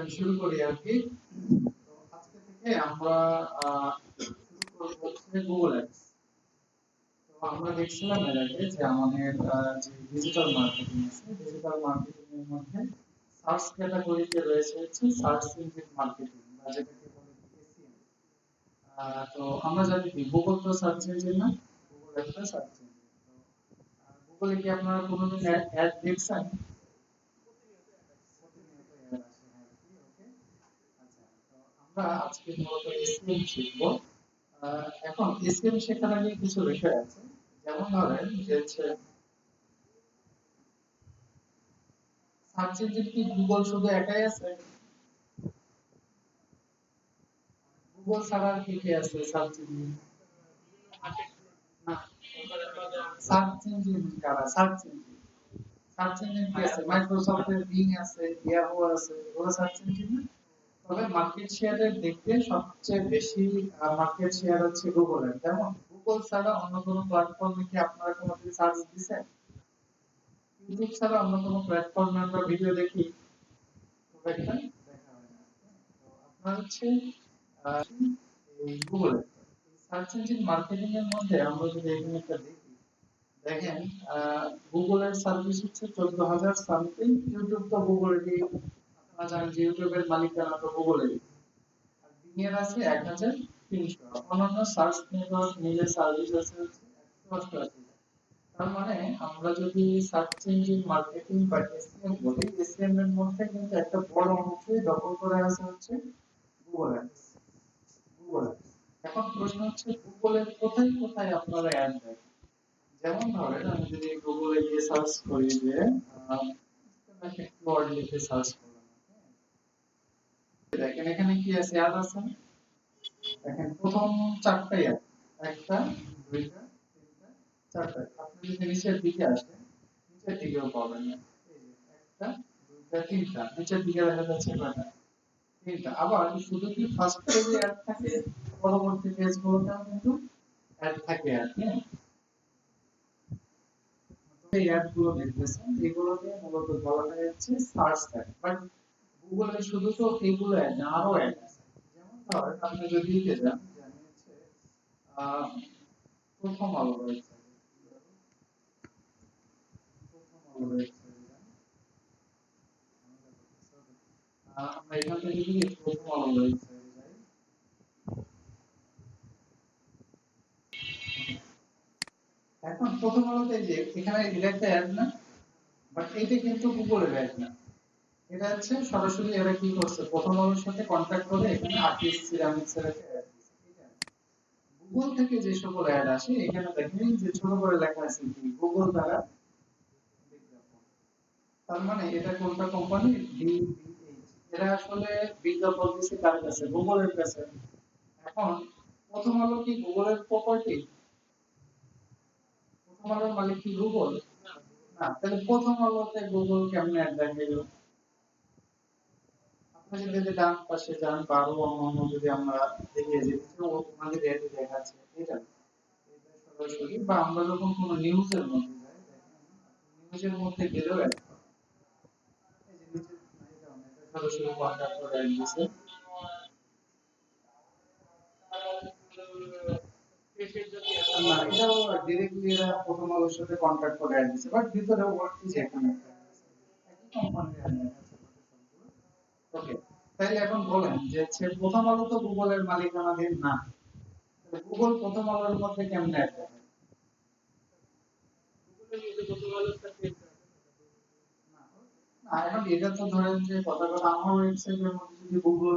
আমি শুরু করি আর কি। তো আজকে থেকে আমরা শুরু করব হচ্ছে গুগল অ্যাডস। তো আমরা দেখছিলাম এর আগে যে আমাদের যে ডিজিটাল মার্কেটিং আছে, ডিজিটাল মার্কেটিং এর মধ্যে সার্চ ক্যাটাগরিতে রয়েছে হচ্ছে সার্চ ইঞ্জিন মার্কেটিং বা যেটাকে বলে এসইএম। তো আমরা জানি কি গুগল তো সার্চ ইঞ্জিন না, গুগল একটা সার্চ ইঞ্জিন। তো গুগলে কি আপনারা কোনোদিন অ্যাড দেখছেন? প্রতিনিয়ত অ্যাড আসে আর কি। ওকে, আচ্ছা। তো আমরা আজকে মূলত এসইএম শিখবো। এখন এসইএম শেখার আগে কিছু বিষয় আছে। যেমন ধরেন যে হচ্ছে সার্চ ইঞ্জিন কি গুগল শুধু একাই আছে? গুগল ছাড়া আর কি কি আছে সার্চ ইঞ্জিন? না, সার্চ ইঞ্জিন কারা? সার্চ ইঞ্জিন, সার্চ ইঞ্জিন কি আছে? মাইক্রোসফটের বিং আছে, ইয়াহু আছে, ওগুলো সার্চ ইঞ্জিন না? তবে মার্কেট শেয়ারের দিক দিয়ে সবচেয়ে বেশি মার্কেট শেয়ার হচ্ছে গুগলের। যেমন গুগল ছাড়া অন্য কোনো প্ল্যাটফর্মে কি আপনারা কোনোদিন সার্চ দিছেন? ইউটিউব ছাড়া অন্য কোনো প্ল্যাটফর্মে আমরা ভিডিও দেখি? খুব একটা দেখা হয় না। তো আপনার হচ্ছে এই গুগল সার্চ ইঞ্জিন মার্কেটিং এর মধ্যে আমরা যদি এখানে একটা দেখি, দেখেন গুগলের সার্ভিস হচ্ছে 14,000 সামথিং। ইউটিউব তো গুগলেরই, আপনারা জানেন যে ইউটিউবের মালিকানা তো গুগলেরই। আর বিং আছে 1,300। অন্যান্য সার্চ নেটওয়ার্ক মিলে সার্ভিস আছে হচ্ছে 188। তার মানে আমরা যদি সার্চ ইঞ্জিন মার্কেটিং বা এসইএম বলি, এসইএম এর মধ্যে কিন্তু একটা বড় অংশই দখল করে আছে হচ্ছে গুগল অ্যাডস। Google ads. এখন প্রশ্ন হচ্ছে গুগলের কোথায় কোথায় আপনারা অ্যাড দেন? যেমন ধরেন আমি যদি গুগলে গিয়ে সার্চ করি যে ওয়ার্ড লিখে সার্চ করলাম, দেখেন এখানে কি আছে? অ্যাড আছে। দেখেন প্রথম চারটাই অ্যাড, একটা, দুইটা, তিনটা, চারটা। আপনি যদি নিচের দিকে আসেন, নিচের দিকেও পাবেন না। এই যে একটা, দুইটা, তিনটা, নিচের দিকে দেখা যাচ্ছে কয়টা? তিনটা। আবার শুধু কি ফার্স্ট পেজে অ্যাড থাকে, পরবর্তী পেজগুলোতেও কিন্তু অ্যাড থাকে আর কি। এই অ্যাড গুলো দেখতেছেন, এগুলোকে মূলত বলা হয় হচ্ছে সার্চ অ্যাড। বাট গুগলে শুধু তো এইগুলো অ্যাড না, আরো অ্যাড আছে। যেমন ধরেন আপনি যদি দিতে যান যে আমি হচ্ছে আহ, প্রথম আলো ওয়েবসাইট, প্রথম আলো ওয়েবসাইট আমরা এখান থেকে যদি প্রথম আলো ওয়েবসাইটে যাই, এখন প্রথম আলোতে যে এখানে এটা একটা অ্যাড না, বাট এটা কিন্তু গুগলের অ্যাড না। এটা হচ্ছে সরাসরি এরা কি করছে, প্রথম আলোর সাথে কন্ট্যাক্ট করে এখানে আর্টিস্ট সিরামিক্স এর একটা অ্যাড দিয়েছে। এটা গুগল থেকে যে সকল অ্যাড আসে এখানে দেখেন যে ছোট করে লেখা আছে কি গুগল দ্বারা বিজ্ঞাপন। তার মানে এটা কোনটা কোম্পানি? ডিবিএইচ। এরা আসলে বিজ্ঞাপন দিচ্ছে কার কাছে? গুগলের কাছে। এখন প্রথম আলো কি গুগলের প্রপার্টি? প্রথম আলোর মালিক কি গুগল? না। তাহলে প্রথম আলোতে গুগল কেমনে অ্যাড দেখাইলো? আপনি যদি ডান পাশে যান বা আরো অন্যান্য যদি আমরা দেখে যে ওনাদের অ্যাড দেখাচ্ছে এটা, এটা সরাসরি বা আমরা যখন কোনো নিউজের মধ্যে যাই, দেখেন নিউজের মধ্যে গেলেও অ্যাড করে। এই যে নিচে এটা সরাসরি কন্টাক্ট করে অ্যাড দিছে। না, এটাও ডিরেক্টলি এরা প্রথম আলোর সাথে কন্ট্যাক্ট করে অ্যাড দিছে, বাট ভিতরে ওয়ার্কি যে এখানে একই কোম্পানির অ্যাড দেখাচ্ছে সবগুলো। ওকে, তাহলে এখন বলেন যে হচ্ছে প্রথম আলো তো গুগলের মালিকানাধীন না, তাহলে গুগল প্রথম আলোর মধ্যে কেমনে অ্যাড দেখায়? না, না, এখন এটা তো ধরেন যে কথা কথা আমার ওয়েবসাইটের মধ্যে যদি গুগল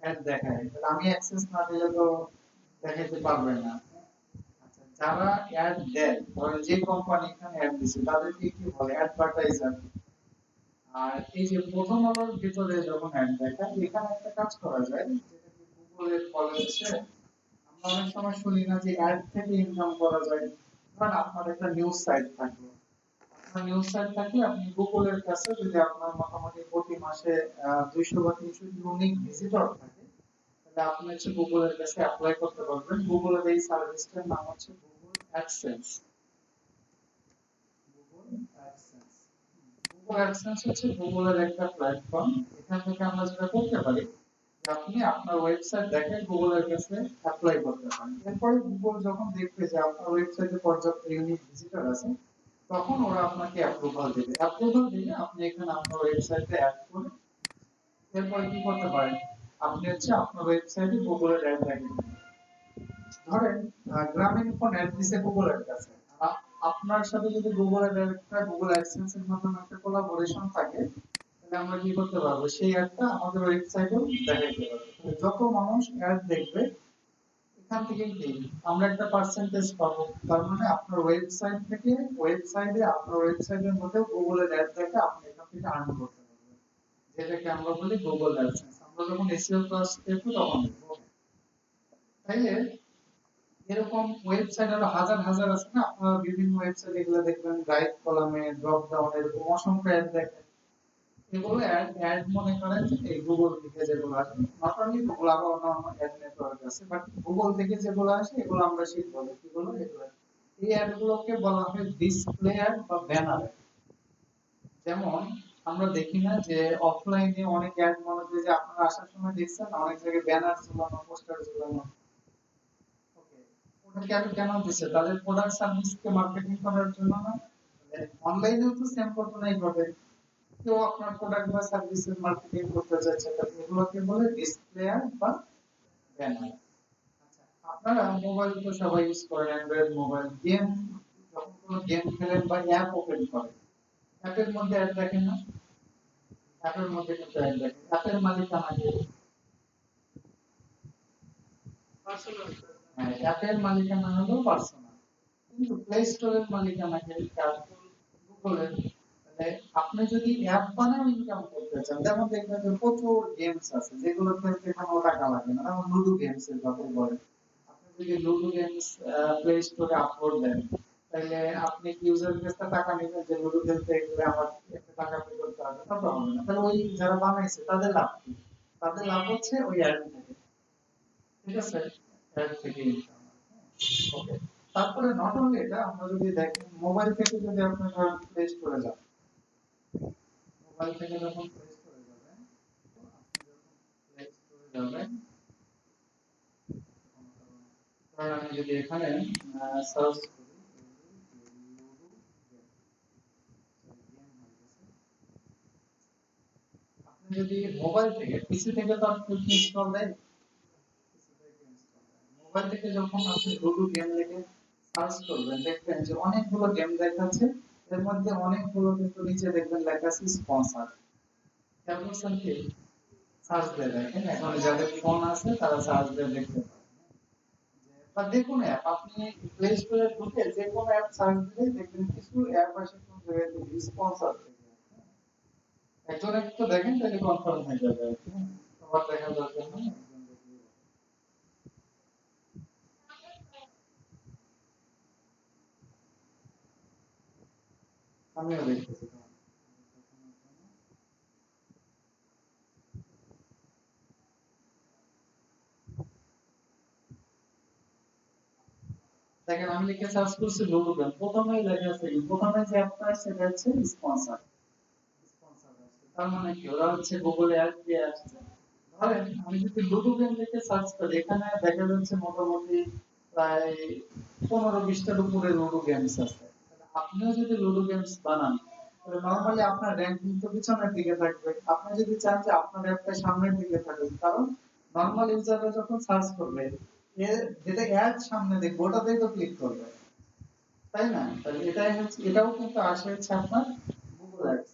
অ্যাড দেখায় তাহলে আমি অ্যাক্সেস না দিলে তো দেখাইতে পারবে না। আচ্ছা, যারা অ্যাড দেয়, ধরেন যে কোম্পানি এখানে অ্যাড দিছে তাদেরকে কি বলে? অ্যাডভার্টাইজার। আর এই যে প্রথম আলোর ভিতরে যখন অ্যাড দেখায় এখানে একটা কাজ করা যায় যেটাকে গুগলের বলে হচ্ছে, আমরা অনেক সময় শুনি না যে অ্যাড থেকে ইনকাম করা যায়। ধরেন আপনার একটা নিউজ সাইট থাকলো, আপনার নিউজ সাইট থাকলে আপনি গুগলের কাছে যদি আপনার মোটামুটি প্রতি মাসে 200 বা 300 ইউনিক ভিজিটর থাকে, তাহলে আপনি হচ্ছে গুগলের কাছে অ্যাপ্লাই করতে পারবেন। গুগলের এই সার্ভিসটার নাম হচ্ছে Google AdSense. Google AdSense. Google AdSense হচ্ছে গুগলের একটা প্ল্যাটফর্ম। এখান থেকে আমরা যেটা করতে পারি যে আপনি আপনার ওয়েবসাইট দেখে গুগলের কাছে অ্যাপ্লাই করতে পারেন। এরপরে গুগল যখন দেখবে যে আপনার ওয়েবসাইটে পর্যাপ্ত ইউনিক ভিজিটর আছে, তখন ওরা আপনাকে অ্যাপ্রুভাল দেবে। অ্যাপ্রুভাল দিলে আপনি এখানে আপনার ওয়েবসাইটে অ্যাড করে এরপরে কি করতে পারেন, আপনি হচ্ছে আপনার ওয়েবসাইটে গুগলের অ্যাড দেখেন। ধরেন গ্রামীণ ফোন অ্যাড দিছে গুগলের কাছে, আপনার সাথে যদি গুগলের একটা গুগল অ্যাডসেন্স এর মাধ্যমে একটা কোলাবোরেশন থাকে, তাহলে আমরা কি করতে পারবো, সেই অ্যাডটা আমাদের ওয়েবসাইটেও দেখাইতে পারবো। যত মানুষ অ্যাড দেখবে এখান থেকে কি আমরা একটা পার্সেন্টেজ পাবো। তার মানে আপনার ওয়েবসাইট থেকে আপনার ওয়েবসাইটের মধ্যে গুগলের অ্যাড দেখে আপনি এখান থেকে আর্ন করতে পারবেন, যেটাকে আমরা বলি গুগল অ্যাডসেন্স। আমরা যখন এসইও ক্লাস দেখব তখন দেখব। তাইলে এরকম ওয়েবসাইট আরো হাজার হাজার আছে না, আপনারা বিভিন্ন ওয়েবসাইট এগুলো দেখবেন রাইট কলামে ড্রপ ডাউন এরকম অসংখ্য অ্যাড দেখেন। এগুলো অ্যাড মনে করেন যে এই গুগল থেকে যেগুলো আসে, নট অনলি গুগল, আরো অন্যান্য অ্যাড নেটওয়ার্ক আছে, বাট গুগল থেকে যেগুলো আসে এগুলো আমরা শিখবো কিগুলো এগুলো। এই অ্যাড গুলোকে বলা হয় ডিসপ্লে অ্যাড বা ব্যানার। যেমন আমরা দেখি না যে অফলাইনে অনেক অ্যাড মনে হয় যে আপনারা আসার সময় দেখছেন অনেক জায়গায় ব্যানার ঝুলানো, পোস্টার ঝুলানো। ওকে, ওটা কেন কেন দিচ্ছে, তাদের প্রোডাক্ট সার্ভিস কে মার্কেটিং করার জন্য না? অনলাইনেও তো সেম ঘটনাই ঘটে। কেউ আপনার প্রোডাক্ট বা সার্ভিসের মার্কেটিং করতে চাইছে, তাহলে এগুলোকে বলে ডিসপ্লে অ্যাড বা ব্যানার। আচ্ছা, আপনারা মোবাইল তো সবাই ইউজ করেন, অ্যান্ড্রয়েড মোবাইল। গেম যখন কোনো গেম খেলেন বা অ্যাপ ওপেন করেন, অ্যাপের মধ্যে অ্যাড দেখেন না? অ্যাপের মধ্যে কিন্তু অ্যাড দেখেন। অ্যাপের মালিকানা কে? পার্সোনাল। হ্যাঁ, অ্যাপের মালিকানা হলো পার্সোনাল। কিন্তু প্লে স্টোরের মালিকানা কে? গুগলের। তাহলে আপনি যদি অ্যাপ বানাও ইনকাম করতে চান, যেমন দেখবেন যে প্রচুর গেমস আছে যেগুলো খেলতে কোনো টাকা লাগে না, যেমন লুডো গেমস এর কথা বলেন। আপনি যদি লুডো গেমস প্লে স্টোরে আপলোড দেন, তাহলে আপনি কি ইউজারের কাছে টাকা নেবেন যে লুডো খেলতে গেলে আমার একটা টাকা পে করতে হবে? তা তো হবে না। তাহলে ওই যারা বানাইছে তাদের লাভ কি? তাদের লাভ হচ্ছে ওই অ্যাড থেকে। ঠিক আছে, অ্যাড থেকে ইনকাম। ওকে, তারপরে নট অনলি এটা, আমরা যদি দেখেন মোবাইল থেকে যদি আপনি প্লে স্টোরে যান, মোবাইল থেকে যখন প্লে স্টোরে যাবেন, তো আপনি যখন প্লে স্টোরে যাবেন, ধরেন আমি যদি এখানে সার্চ করি লুডো গেম, আপনি যদি মোবাইল থেকে, পিসি থেকে তো আপনি ইনস্টল দেন, মোবাইল থেকে যখন আপনি লুডো গেম লিখে সার্চ করবেন, দেখবেন যে অনেকগুলো গেম দেখাচ্ছে। এর মধ্যে অনেকগুলো কিন্তু নিচে দেখবেন লেখা আছে স্পন্সর। খেয়াল করছেন কি? সার্চ দিয়ে দেখেন, এখন যাদের ফোন আছে তারা সার্চ দিয়ে দেখতে পারে। বা দেখুন অ্যাপ, আপনি প্লে স্টোরে ঢুকে যে কোনো অ্যাপ সার্চ দিলে দেখবেন কিছু অ্যাপ আসে কোন জায়গা থেকে স্পন্সর থেকে। একজন একটু দেখেন তাহলে কনফার্ম হয়ে যাবে আর কি। সবার দেখা দরকার নেই, একজন দেখলেই হবে। আমিও দেখতেছি। দেখেন আমি লিখে সার্চ করছি লুডো গেম, প্রথমেই লেখা আছে কি, প্রথমে যে অ্যাপটা আছে সেটা হচ্ছে স্পন্সর। স্পন্সর আসছে তার মানে কি, ওরা হচ্ছে গুগলে অ্যাড দিয়ে আসছে। ধরেন আমি যদি লুডো গেম লিখে সার্চ করি, এখানে দেখা যাচ্ছে মোটামুটি প্রায় 15-20টার উপরে লুডো গেমস আছে। তাহলে আপনিও যদি লুডো গেমস বানান, তাহলে নরমালি আপনার র‍্যাঙ্কিং তো পিছনের দিকে থাকবে। আপনি যদি চান যে আপনার অ্যাপটা সামনের দিকে থাকুক, কারণ নরমাল ইউজাররা যখন সার্চ করবে, যেটা অ্যাড সামনে দেখবে ওটাতেই তো ক্লিক করবে, তাই না? তাহলে এটাই হচ্ছে, এটাও কিন্তু আসে হচ্ছে আপনার গুগল অ্যাডস।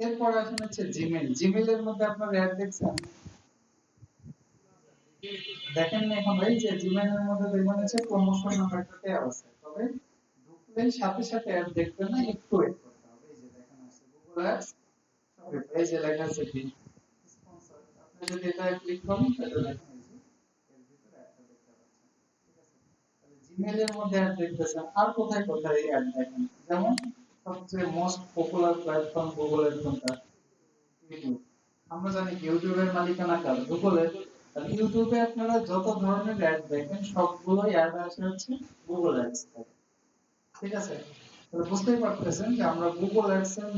এরপর আসেন হচ্ছে জিমেইল। জিমেইলের মধ্যে আপনার অ্যাড দেখছেন? দেখেন না এখন? এই যে জিমেইলের মধ্যে দেখবেন হচ্ছে প্রমোশন নামে একটা ট্যাব আছে, তবে ঢুকলেই সাথে সাথে অ্যাড দেখবেন না, একটু ওয়েট করতে হবে। এই যে দেখেন আছে গুগল অ্যাডস, এই যে লেখা আছে কি স্পন্সর। আপনি যদি এটা ক্লিক করেন তাহলে দেখেন এই যে এর ভিতরে অ্যাডটা দেখতে পাচ্ছেন। ঠিক আছে, তাহলে জিমেইলের মধ্যে অ্যাড দেখতেছেন। আর কোথায় কোথায় অ্যাড দেখেন? যেমন সবচেয়ে মোস্ট পপুলার প্ল্যাটফর্ম গুগলের কোনটা? ইউটিউব। আমরা জানি ইউটিউবের মালিকানা কার? গুগলের। আর ইউটিউবে আপনারা যত ধরনের অ্যাড দেখেন সবগুলোই অ্যাড আসে হচ্ছে গুগল অ্যাডস থেকে। ঠিক আছে, তাহলে বুঝতেই পারতেছেন যে আমরা গুগল অ্যাডস এর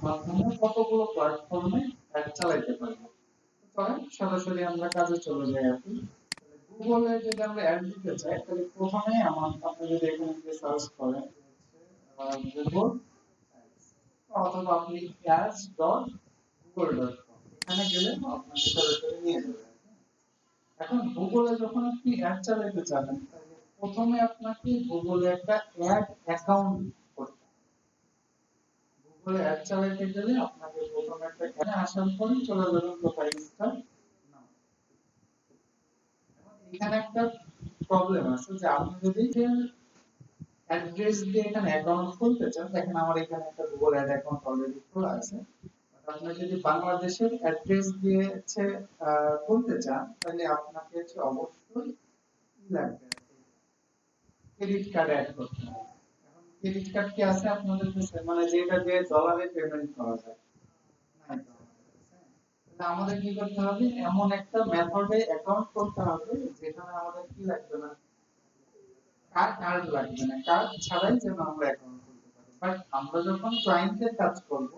মাধ্যমে কতগুলো প্ল্যাটফর্মে অ্যাড চালাতে পারবো। চলেন সরাসরি আমরা কাজে চলে যাই এখন। গুগলে যদি আমরা অ্যাড দিতে চাই তাহলে প্রথমে আপনি যদি এখানে গিয়ে সার্চ করেন গুগল অথবা আপনি ads.google.com এখানে গেলে আপনাকে সরাসরি নিয়ে যাবে। এখন গুগলে যখন আপনি অ্যাড চালাতে চাবেন তাহলে প্রথমে আপনাকে গুগলে একটা অ্যাড অ্যাকাউন্ট করতে হবে। গুগলে অ্যাড চালাতে গেলে আপনাকে প্রথমে একটা অ্যাড আসার পরে চলে যাবেন প্রোফাইল স্টার নাও। এখানে একটা প্রবলেম আছে যে আপনি যদি অ্যাড্রেস দিয়ে এখানে অ্যাকাউন্ট খুলতে চান, দেখেন আমার এখানে একটা গুগল অ্যাড অ্যাকাউন্ট অলরেডি খোলা আছে। আপনি যদি বাংলাদেশের অ্যাড্রেস দিয়ে খুলতে চান তাহলে আপনাকে অবশ্যই কি লাগবে, ক্রেডিট কার্ড অ্যাড করতে হবে। এখন ক্রেডিট কার্ড কি আছে আপনাদের কাছে, মানে যেটা দিয়ে ডলারে পেমেন্ট করা যায়? নাই তো আমাদের কাছে। তাহলে আমাদের কি করতে হবে, এমন একটা মেথডে অ্যাকাউন্ট করতে হবে যেখানে আমাদের কি লাগবে না, কার্ড লাগবে না, কার্ড ছাড়াই যেন আমরা অ্যাকাউন্ট খুলতে পারি। বাট আমরা যখন ক্লায়েন্টের কাজ করব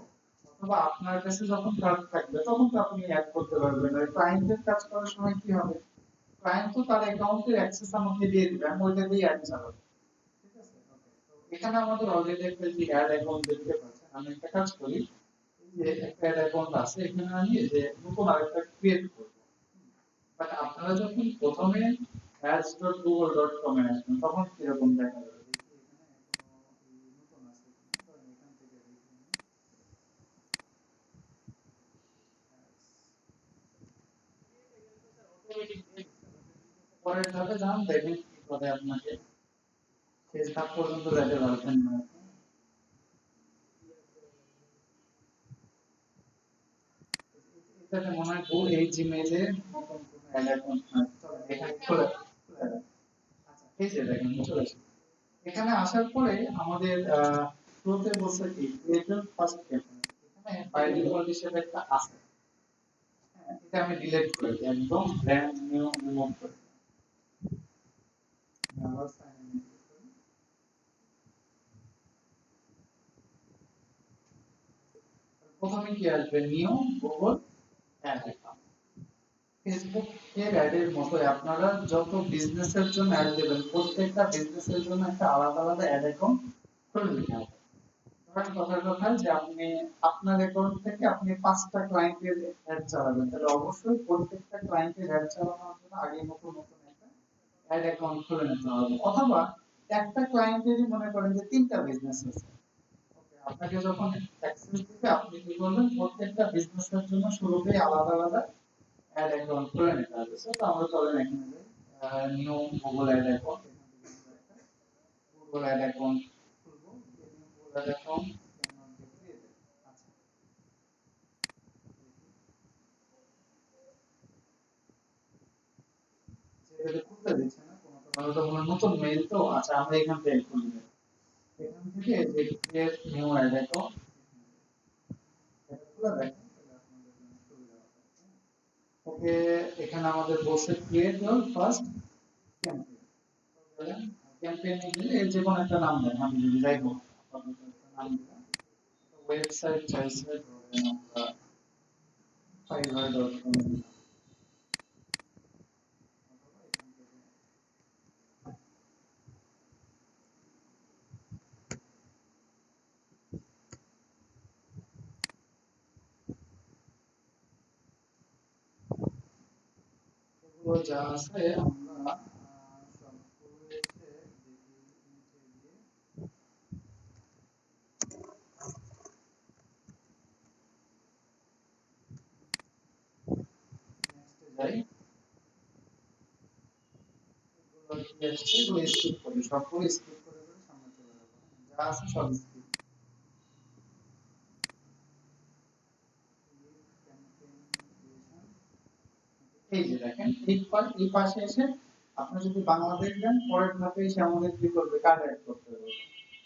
অথবা আপনার কাছে যখন কার্ড থাকবে তখন তো আপনি অ্যাড করতে পারবেন। আর ক্লায়েন্টের কাজ করার সময় কি হবে, ক্লায়েন্ট তো তার অ্যাকাউন্টের অ্যাক্সেস আমাকে দিয়ে দিবে, আমি ওইটা দিয়ে অ্যাড চালাবো। ঠিক আছে, ওকে। তো এখানে আমাদের অলরেডি একটা যে অ্যাড অ্যাকাউন্ট দেখতে পাচ্ছেন, আমি একটা কাজ করি, এই যে একটা অ্যাড অ্যাকাউন্ট আছে এখানে আমি এই যে নতুন আরেকটা ক্রিয়েট করব। বাট আপনারা যখন প্রথমে ads.google.com এ আসবেন তখন কিরকম দেখা যাবে, দেখি এখানে এখনো নতুন আছে কিনা। তো আমি এখান থেকে দেখি পরের ধাপে যান, দেখেন কি করে আপনাকে শেষ ধাপ পর্যন্ত যেতে পারবেন না। এটাতে মনে হয় এই জিমেইলে নতুন কোনো অ্যাড অ্যাকাউন্ট আছে, চলেন এখানে খুলে খুলে দেন। আচ্ছা এই যে দেখেন চলে এসেছে। এখানে আসার পরে আমাদের শুরুতে বলছে কি ক্রিয়েটর ফার্স্ট ক্যাম্পেইন, এখানে বাই ডিফল্ট হিসেবে একটা আছে। হ্যাঁ, এটা আমি ডিলিট করে দিই, একদম ব্র্যান্ড নিউ রিমুভ করে দিই। আবার সাইন ইন করি। প্রথমে কি আসবে, new Google ad account. Facebook এর অ্যাডের মতোই আপনারা যত বিজনেসের জন্য অ্যাড দেবেন প্রত্যেকটা বিজনেসের জন্য একটা আলাদা আলাদা অ্যাড অ্যাকাউন্ট খুলে নিতে হবে। ধরেন কথার কথা যে আপনি আপনার অ্যাকাউন্ট থেকে আপনি 5টা ক্লায়েন্টের অ্যাড চালাবেন, তাহলে অবশ্যই প্রত্যেকটা ক্লায়েন্টের অ্যাড চালানোর জন্য আগে নতুন নতুন একটা অ্যাড অ্যাকাউন্ট খুলে নিতে হবে। অথবা একটা ক্লায়েন্টেরই মনে করেন যে 3টা বিজনেস আছে, ওকে, আপনাকে যখন অ্যাক্সেস দিবে আপনি কি করবেন, প্রত্যেকটা বিজনেসের জন্য শুরুতেই আলাদা আলাদা অ্যাড অ্যাকাউন্ট খুলে নিতে হবে। সো তো আমরা চলেন এখানে যাই, new Google ad account, Google ad account খুলবো, Google ad account cannot be created. আচ্ছা যেটা খুলতে দিচ্ছে না কোনো কারণে, তো মনে হয় নতুন মেইল তো। আচ্ছা আমরা এখান থেকে খুলব, এখান থেকে যে ক্রিয়েট নিউ অ্যাড অ্যাকাউন্ট এটা খুলে দেখেন তাহলে আপনাদের জন্য সুবিধা হবে। ওকে, এখানে আমাদের বলছে ক্রিয়েট ইওর ফার্স্ট ক্যাম্পেইন। ক্যাম্পেইনে গেলে এর যে কোনো একটা নাম দেন, আমি যদি যাই হোক আপাতত একটা নাম দিলাম। ওয়েবসাইট চাইছে ধরেন আমরা fiverr.com দিলাম, অথবা এখান থেকে এগুলো যা আছে আমরা সবগুলো এসে দেখি নিচে গিয়ে নেক্সটে যাই। এগুলো কি আসছে এগুলো স্কিপ করি, সবগুলো স্কিপ করে করে সামনে চলে যাবো। যা আছে সব স্কিপ। এই যে দেখেন এই পাশে এসে আপনি যদি বাংলাদেশ দেন পরের ধাপে এসে আমাদের কি করবে, কার্ড অ্যাড করতে হবে।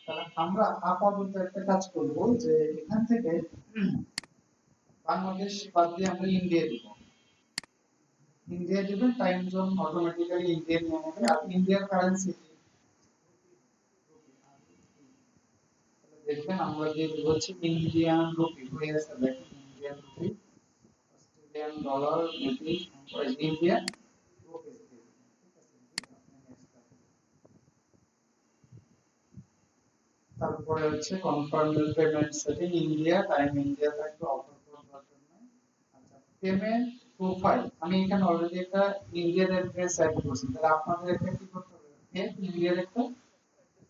তাহলে আমরা আপাতত একটা কাজ করব যে এখান থেকে বাংলাদেশ বাদ দিয়ে আমরা ইন্ডিয়া দিব। ইন্ডিয়া দিবেন, টাইম জোন অটোমেটিক্যালি ইন্ডিয়ান নিয়ে নেবে। আর ইন্ডিয়ার কারেন্সি দেখবেন আমরা যে হচ্ছে ইন্ডিয়ান রুপি হয়ে আছে, দেখেন Indian rupee, Australian dollar, British Indian rupee, ঠিক আছে। আপনি নেক্সট, তারপরে হচ্ছে confirm payment setting India, time India থাকবে অফার করার জন্য। আচ্ছা, পেমেন্ট প্রোফাইল আমি এখানে অলরেডি একটা ইন্ডিয়ান অ্যাড্রেস অ্যাড করছি, তাহলে আপনাদের একটা কি করতে হবে, ইন্ডিয়ার একটা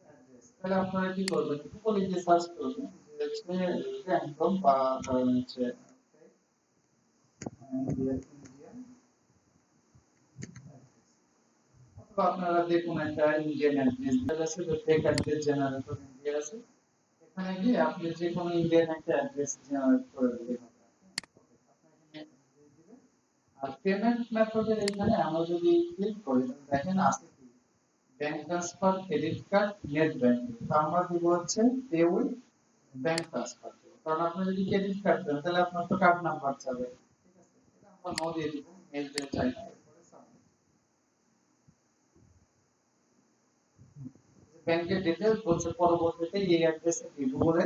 অ্যাড্রেস। তাহলে আপনারা কি করবেন, গুগলে গিয়ে সার্চ করবেন যে হচ্ছে র্যান্ডম বা ধরেন হচ্ছে ইন্ডিয়ান অথবা আপনারা দেখুন একটা ইন্ডিয়ান অ্যাড্রেস আছে, যে ফেক অ্যাড্রেস জেনারেটর ইন্ডিয়া আছে, এখানে গিয়ে আপনি যে কোনো ইন্ডিয়ান একটা অ্যাড্রেস জেনারেট করে দিতে হবে। আর পেমেন্ট মেথডের এখানে আমরা যদি ক্লিক করি তাহলে দেখেন আছে কি, bank transfer, credit card, net banking. তো আমরা দিব হচ্ছে পে উইথ ব্যাংক ট্রান্সফার, কারণ আপনি যদি ক্রেডিট কার্ড দেন তাহলে আপনার তো কার্ড নাম্বার চাবে, ঠিক আছে, এটা আমরা নো দিয়ে দিব, মেল দিয়ে চাই না, এরপরে সাবমিট। ব্যাংকের ডিটেইলস বলছে পরবর্তীতে এই অ্যাড্রেসে গুগলে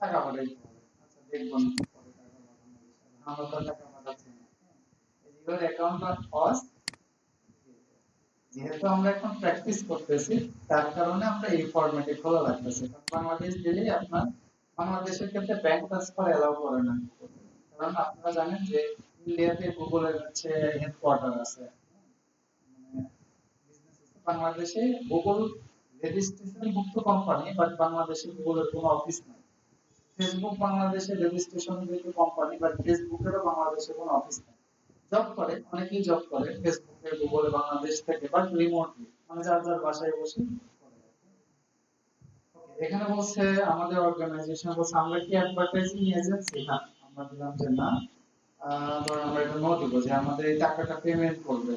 টাকা পাঠাইতে হবে। আচ্ছা দেখুন পরে টাকা পাঠানো বিষয় আমরা তো টাকা পাঠাচ্ছি না, এগুলোর অ্যাকাউন্ট আর কস, যেহেতু আমরা এখন প্র্যাকটিস করতেছি তার কারণে আমরা এই ফরম্যাটে খোলা লাগতেছে। বাংলাদেশ দিলেই আপনার বাংলাদেশের ক্ষেত্রে ব্যাংক ট্রান্সফার এলাও করে না, কারণ আপনারা জানেন যে ইন্ডিয়াতে গুগলের হচ্ছে হেডকোয়ার্টার আছে, মানে বাংলাদেশে গুগল রেজিস্ট্রেশন মুক্ত কোম্পানি, বাট বাংলাদেশে গুগলের কোনো অফিস নাই। ফেসবুক বাংলাদেশে রেজিস্ট্রেশন মুক্ত কোম্পানি, বাট ফেসবুকেরও বাংলাদেশে কোনো অফিস নাই। জব করে, অনেকেই জব করে ফেসবুকে গুগলে বাংলাদেশ থেকে, বাট রিমোটলি, মানে যার যার বাসায় বসে করে। ওকে, এখানে বলছে আমাদের অর্গানাইজেশন বলছে আমরা কি অ্যাডভার্টাইজিং এজেন্সি, না আমরা দিলাম যে না। ধরুন আমরা এটা নো দিব যে আমাদের এই টাকাটা পেমেন্ট করবে,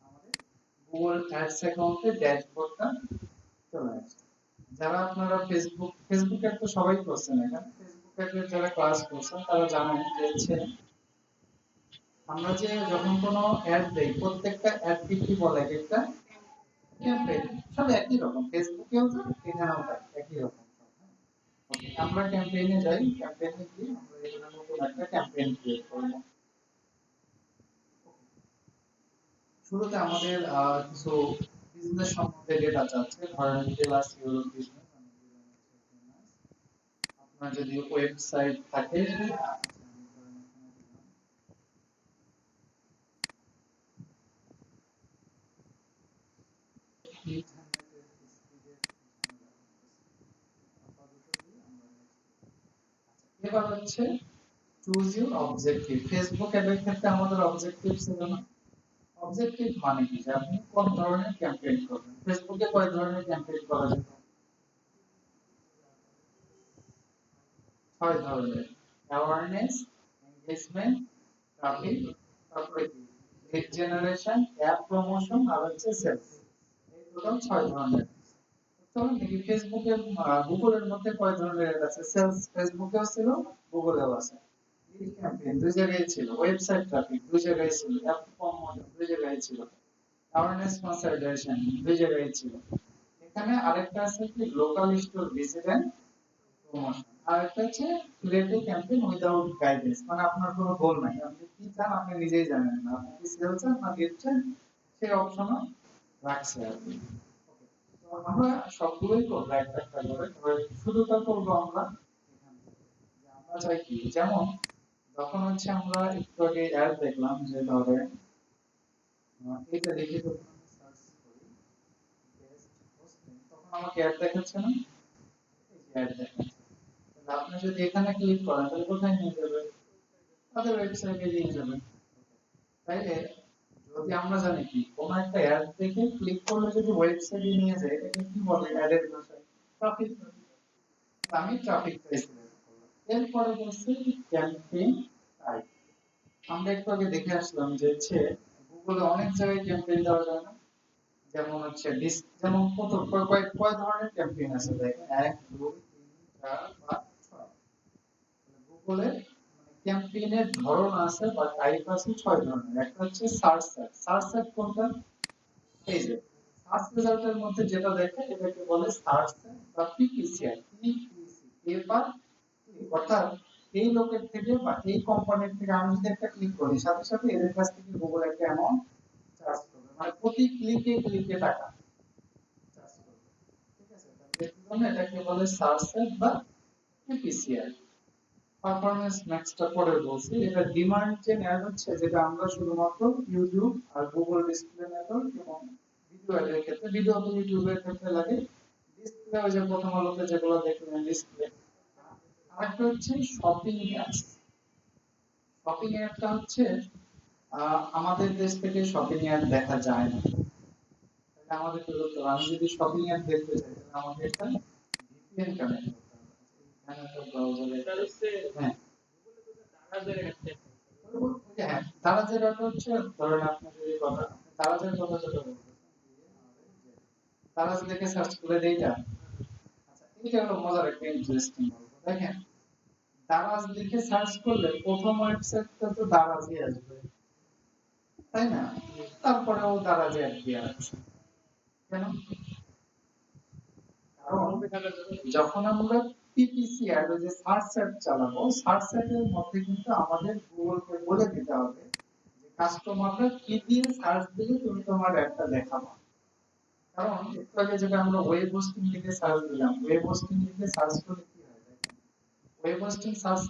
আমাদের গুগল অ্যাডস অ্যাকাউন্টে ড্যাশবোর্ডটা চলে আসছে। যারা আপনারা ফেসবুক অ্যাড তো সবাই করছেন, এখানে ফেসবুক অ্যাডের যারা ক্লাস করছেন তারা জানেন যে হচ্ছে আমরা যে যখন কোনো অ্যাড দেই প্রত্যেকটা অ্যাড কি বলে একটা ক্যাম্পেইন, সব একই রকম, ফেসবুকেও তো এখানেও তাই একই রকম সব, হ্যাঁ? ওকে, আমরা ক্যাম্পেইনে যাই, ক্যাম্পেইনে গিয়ে আমরা এখানে নতুন একটা ক্যাম্পেইন ক্রিয়েট করব। শুরুতে আমাদের কিছু বিজনেস সম্বন্ধে ডেটা চাচ্ছে, ধরেন টেলার্স ইউরোপ বিজনেস, আমি দিলাম হচ্ছে ফেমাস। আপনার যদি ওয়েবসাইট থাকে, আচ্ছা আমি ধরেন এখানে দিলাম ইন্টারনেটের স্পিডের ঝামেলা করতেছে, আপাতত দিয়ে আমরা নেক্সট। এবার হচ্ছে চুজ ইউর অবজেক্টিভ। ফেসবুক অ্যাডের ক্ষেত্রে আমাদের অবজেক্টিভ ছিল না, অবজেক্টিভ মানে কি, যে আপনি কোন ধরনের ক্যাম্পেইন করবেন। ফেসবুকে কয় ধরনের ক্যাম্পেইন করা যেত, 6 ধরনের: অ্যাওয়ারনেস, এনগেজমেন্ট, ট্রাফিক, তারপরে কি লিড জেনারেশন, অ্যাপ প্রমোশন, আর হচ্ছে সেলস। এই টোটাল 6 ধরনের। চলুন দেখি ফেসবুকে গুগলের মধ্যে কয় ধরনের অ্যাড আছে। সেলস ফেসবুকেও ছিল, গুগলেও আছে। লিড ক্যাম্পেইন দুই জায়গায় ছিল, ওয়েবসাইট ট্রাফিক দুই জায়গায় ছিল, অ্যাপ প্রমোশন দুই জায়গায় ছিল, অ্যাওয়ারনেস কনসালটেশন দুই জায়গায় ছিল। এখানে আরেকটা আছে কি local store visit and promotion, আর একটা হচ্ছে ক্রিয়েটিভ ক্যাম্পেইন উইদাউট গাইডেন্স, মানে আপনার কোনো গোল নাই, আপনি কি চান আপনি নিজেই জানেন না, আপনি কি সেল চান না লিড চান, সেই অপশনও রাখছে আর কি। তো আমরা সবগুলোই করবো একটা একটা করে, তবে শুরুটা করবো আমরা এখান থেকে, যে আমরা চাই কি, যেমন যখন হচ্ছে আমরা একটু আগে অ্যাড দেখলাম যে ধরে এটা দেখে যখন আমি সার্চ করি বেস্ট হোস্টিং, তখন আমাকে অ্যাড দেখাচ্ছে না, এই যে অ্যাড দেখাচ্ছে। তাহলে আপনি যদি এখানে ক্লিক করেন তাহলে কোথায় নিয়ে যাবে, তাদের ওয়েবসাইটে নিয়ে যাবে। তাইলে যদি আমরা জানি কি কোন একটা অ্যাড দেখে ক্লিক করলে যদি ওয়েবসাইটে নিয়ে যায়, এটাকে কি বলে অ্যাডের ভাষায়, ট্রাফিক। আমি ট্রাফিকটাই সিলেক্ট করলাম। এরপরে বলছে ক্যাম্পেইন টাইপ। আমরা একটু আগে দেখে আসলাম যে হচ্ছে গুগলে অনেক জায়গায় ক্যাম্পেইন দেওয়া যায় না, যেমন হচ্ছে যেমন কত কয় কয় ধরনের ক্যাম্পেইন আছে দেখেন, 1 2 3 4 5 6। গুগলে মানে ক্যাম্পেইনের ধরন আছে বা টাইপ আছে 6 ধরনের। একটা হচ্ছে সার্চ অ্যাড, সার্চ অ্যাড কোনটা, এই যে সার্চ রেজাল্টের মধ্যে যেটা দেখে এটাকে বলে সার্চ বা পিপিসিআই, পেপার ক্লিক। অর্থাৎ এই লোকের থেকে বা এই কোম্পানির থেকে আমি যদি একটা ক্লিক করি, সাথে সাথে এদের কাছ থেকে গুগল একটা অ্যামাউন্ট চার্জ করবে, মানে প্রতি ক্লিকে ক্লিকে টাকা চার্জ করবে। ঠিক আছে, তাহলে এর জন্য এটাকে বলে সার্চ বা পিপিসিআই। পারফরম্যান্স ম্যাক্সটা পরে বলছি। এটা ডিমান্ড জেন অ্যাড হচ্ছে, যেটা আমরা শুধুমাত্র ইউটিউব আর গুগল ডিসপ্লে নেটওয়ার্ক এবং ভিডিও অ্যাডের ক্ষেত্রে, ভিডিও তো ইউটিউবের ক্ষেত্রে লাগে, ডিসপ্লে ওই যে প্রথম আলোতে যেগুলো দেখলেন ডিসপ্লে। আরেকটা হচ্ছে শপিং অ্যাপস। শপিং অ্যাপটা হচ্ছে আমাদের দেশ থেকে শপিং অ্যাপ দেখা যায় না, তাহলে আমাদের কি করতে হবে? আমি যদি শপিং অ্যাপ দেখতে চাই তাহলে আমাকে একটা ভিপিএন কানেক্ট করতে হবে। এখানে একটা ব্রাউজারে, হ্যাঁ হ্যাঁ, দারাজের অর্থ হচ্ছে, ধরেন আপনি যদি কথা, দারাজের কথা যেটা বলতেছেন, দারাজ লিখে সার্চ করে দেইটা। আচ্ছা, এটা হলো মজার একটা ইন্টারেস্টিং গল্প। দেখেন, দারাজ লিখে সার্চ করলে প্রথম ওয়েবসাইটটা তো দারাজই আসবে, তাই না? তারপরেও দারাজে অ্যাড দিয়ে রাখছে কেন? কারণ যখন আমরা পিপিসি অ্যাড, ওই যে সার্চ অ্যাড চালাবো, সার্চ অ্যাডের মধ্যে কিন্তু আমাদের গুগলকে বলে দিতে হবে যে কাস্টমাররা কি দিয়ে সার্চ দিলে তুমি তোমার অ্যাডটা দেখাবা। কারণ একটু আগে যেটা আমরা ওয়েব হোস্টিং লিখে সার্চ দিলাম, ওয়েব হোস্টিং লিখে সার্চ করলে কি হয় দেখেন, ওয়েব হোস্টিং সার্চ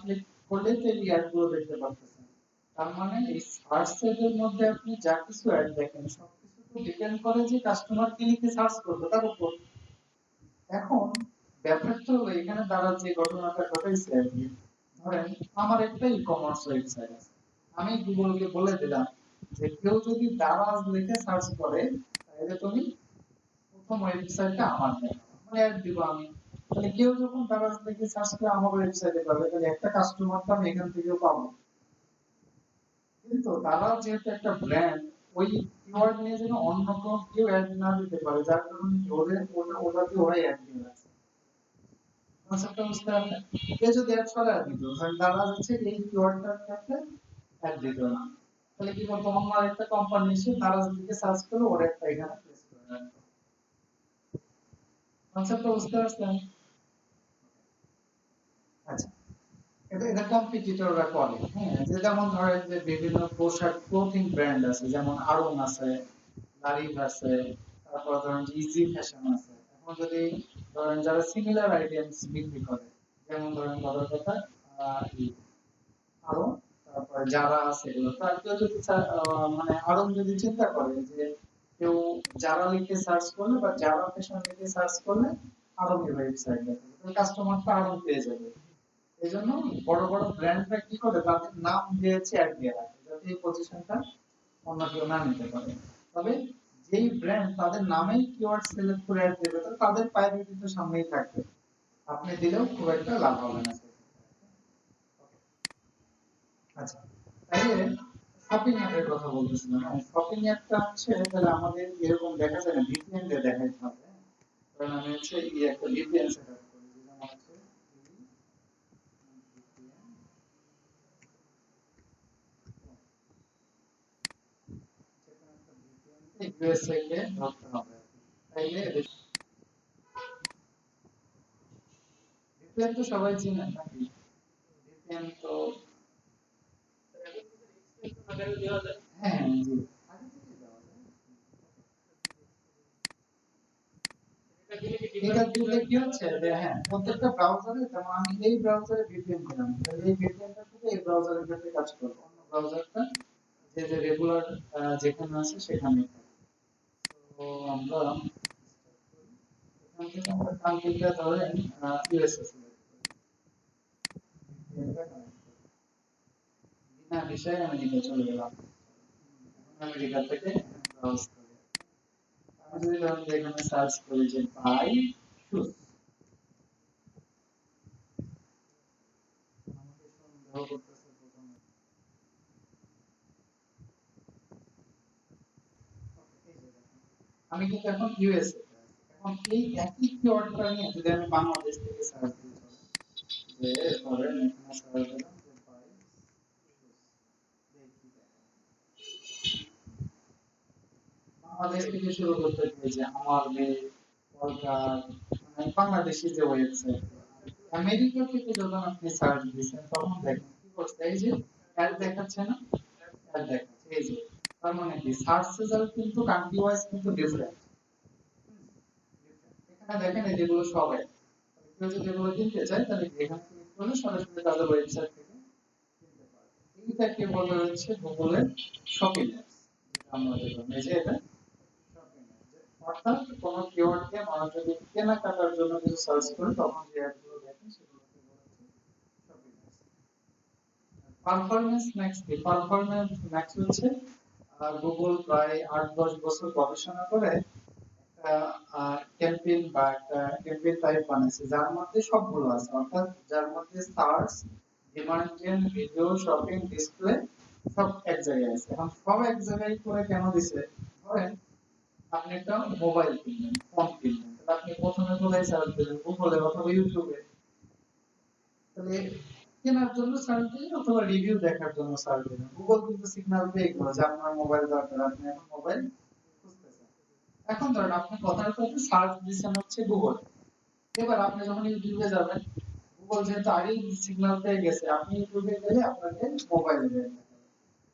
করলে তো এই অ্যাডগুলো দেখতে পাচ্ছেন। তার মানে এই সার্চ এর মধ্যে আপনি যা কিছু অ্যাড দেখেন সবকিছু তো ডিপেন্ড করে যে কাস্টমার কি লিখে সার্চ করবে তার উপর। এখন ব্যাপারটা হলো এখানে দ্বারা যে ঘটনাটা ঘটেছে আর কি, ধরেন আমার একটা ই কমার্স ওয়েবসাইট আছে, আমি গুগলকে বলে দিলাম যে কেউ যদি দারাজ লিখে সার্চ করে তাহলে তুমি প্রথম ওয়েবসাইটটা আমার দেখাবো, মানে অ্যাড দিব আমি। তাহলে কেউ যখন দারাজ লিখে সার্চ করে আমার ওয়েবসাইটে পাবে, তাহলে একটা কাস্টমার তো আমি এখান থেকেও পাবো। কিন্তু দারাজ যেহেতু একটা ব্র্যান্ড, ওই কিওয়ার্ড নিয়ে যেন অন্য কেউ অ্যাড না দিতে পারে, যার কারণে ওদের ওটাতে ওরাই অ্যাড দিয়ে রাখছে। কনসেপ্টটা বুঝতে পারলেন? এ যদি অ্যাড ছড়ায় দিত, তাহলে দারাজ হচ্ছে এই কিওয়ার্ডটার সাথে অ্যাড দিত না। তাহলে কি করতো, অন্য একটা কোম্পানি এসে দারাজ দিকে সার্চ করে ওর একটা এখানে প্লেস করে রাখতো। কনসেপ্টটা বুঝতে পারছেন? আচ্ছা, এটা এটা কম্পিটিটররা করে, হ্যাঁ, যে যেমন ধরেন যে বিভিন্ন পোশাক ক্লোথিং ব্র্যান্ড আছে, যেমন আরং আছে, লারিভ আছে, তারপর ধরেন ইজি ফ্যাশন আছে। এখন যদি ধরেন যারা সিমিলার আইটেমস বিক্রি করে, যেমন ধরেন ধরার কথা আরং, তারপর যারা আছে এগুলো, তার কেউ যদি মানে আরং যদি চিন্তা করে যে কেউ যারা লিখে সার্চ করলে বা যারা ফ্যাশন লিখে সার্চ করলে আরং এর ওয়েবসাইট দেখবে, কাস্টমার তো আরং পেয়ে যাবে। এজন্য বড় বড় ব্র্যান্ডরা কি করে, তাদের নাম দিয়েছে অ্যাড দিয়ে রাখে, যাতে এই পজিশনটা অন্য কেউ না নিতে পারে। তবে যেই ব্র্যান্ড তাদের নামেই কিওয়ার্ড সিলেক্ট করে অ্যাড দেবে, তো তাদের প্রায়োরিটি তো সামনেই থাকবে, আপনি দিলেও খুব একটা লাভ হবে না। আচ্ছা, তাহলে শপিং অ্যাপের কথা বলতেছিলাম। শপিং অ্যাপটা হচ্ছে, তাহলে আমাদের এরকম দেখা যায় না, ভিপিএন দিয়ে দেখাইতে হবে। কারণ আমি হচ্ছে একটা ভিপিএন সেট আপ করি, যেমন হচ্ছে ইউএসএ কে ধরতে হবে। তাইলে ভিপিএন তো সবাই চিনে নাকি? ভিপিএন তো হ্যাঁ জি, আগে থেকে দেওয়া যায়। এটা দিলে কি হচ্ছে যে হ্যাঁ, প্রত্যেকটা ব্রাউজারে, যেমন আমি এই ব্রাউজারে ভিপিএন দিলাম, তাহলে এই ভিপিএনটা থেকে এই ব্রাউজারের ক্ষেত্রে কাজ করবে, অন্য ব্রাউজারটা যে যে রেগুলার যেখানে আছে সেখানে। তো আমরা এখান থেকে আমরা কান্ট্রিটা ধরেন ইউএসএ সিলেক্ট করি, বিনা বিষয়ে আমেরিকা চলে গেলাম, আমেরিকা থেকে ব্রাউজ করি। আমি যদি ধরেন যে এখানে সার্চ করি যে বাই শুজ, আমাকে সন্দেহ করতেছে প্রথমে। এই যে দেখেন, আমি কিন্তু এখন ইউএসএ তে আছি। এখন এই একই কিওয়ার্ডটা নিয়ে যদি আমি বাংলাদেশ থেকে সার্চ দিই, যে ধরেন এখানে সার্চ দিলাম যে বাই শুজ, দেখি বাংলাদেশ থেকে শুরু করতে গিয়ে যে আমার মেয়ে সরকার, মানে বাংলাদেশি যে ওয়েবসাইট, আমেরিকা থেকে যখন আপনি সার্চ দিচ্ছেন তখন দেখেন কি করছে, এই যে অ্যাড দেখাচ্ছে না, অ্যাড দেখাচ্ছে এই যে, তার মানে কি সার্চ রেজাল্ট কিন্তু কান্ট্রি ওয়াইজ কিন্তু ডিফারেন্ট। এখানে দেখেন এই যেগুলো সব অ্যাড, কেউ যদি এগুলো কিনতে চায় তাহলে এখান থেকে করলে সরাসরি তাদের ওয়েবসাইট থেকে কিনতে পারবে। এইটাকে বলা হচ্ছে গুগলের শপিং অ্যাপস, যেটা আমরা দেখলাম এই যে এটা শপিং অ্যাপস, অর্থাৎ কোনো কিওয়ার্ডকে মানুষ যদি কেনাকাটার জন্য কিছু সার্চ করে তখন যে অ্যাডগুলো দেখে সেগুলোকে বলা হচ্ছে শপিং অ্যাপস। পারফরম্যান্স ম্যাক্স কি, পারফরম্যান্স ম্যাক্স হচ্ছে গুগল প্রায় ৮-১০ বছর গবেষণা করে একটা ক্যাম্পেইন বা একটা ক্যাম্পেইন টাইপ বানাইছে যার মধ্যে সবগুলো আছে, অর্থাৎ যার মধ্যে search, demand gen, video, shopping, display সব এক জায়গায় আছে। এখন সব এক জায়গায় করে কেন দিছে, ধরেন আপনি একটা মোবাইল কিনবেন, ফোন কিনবেন, তাহলে আপনি প্রথমে কোথায় সার্চ দিবেন, গুগলে অথবা ইউটিউবে। তাহলে কেনার জন্য সার্চ দিলেন অথবা রিভিউ দেখার জন্য সার্চ দিলেন, গুগল কিন্তু সিগন্যাল পেয়ে গেল যে আপনার মোবাইল দরকার, আপনি এখন মোবাইল খুঁজতেছেন। এখন ধরেন আপনি কথার কথা সার্চ দিচ্ছেন হচ্ছে গুগল, এবার আপনি যখন ইউটিউবে যাবেন, গুগল যেহেতু আগেই সিগন্যাল পেয়ে গেছে, আপনি ইউটিউবে গেলে আপনাকে মোবাইলে দেখাবে।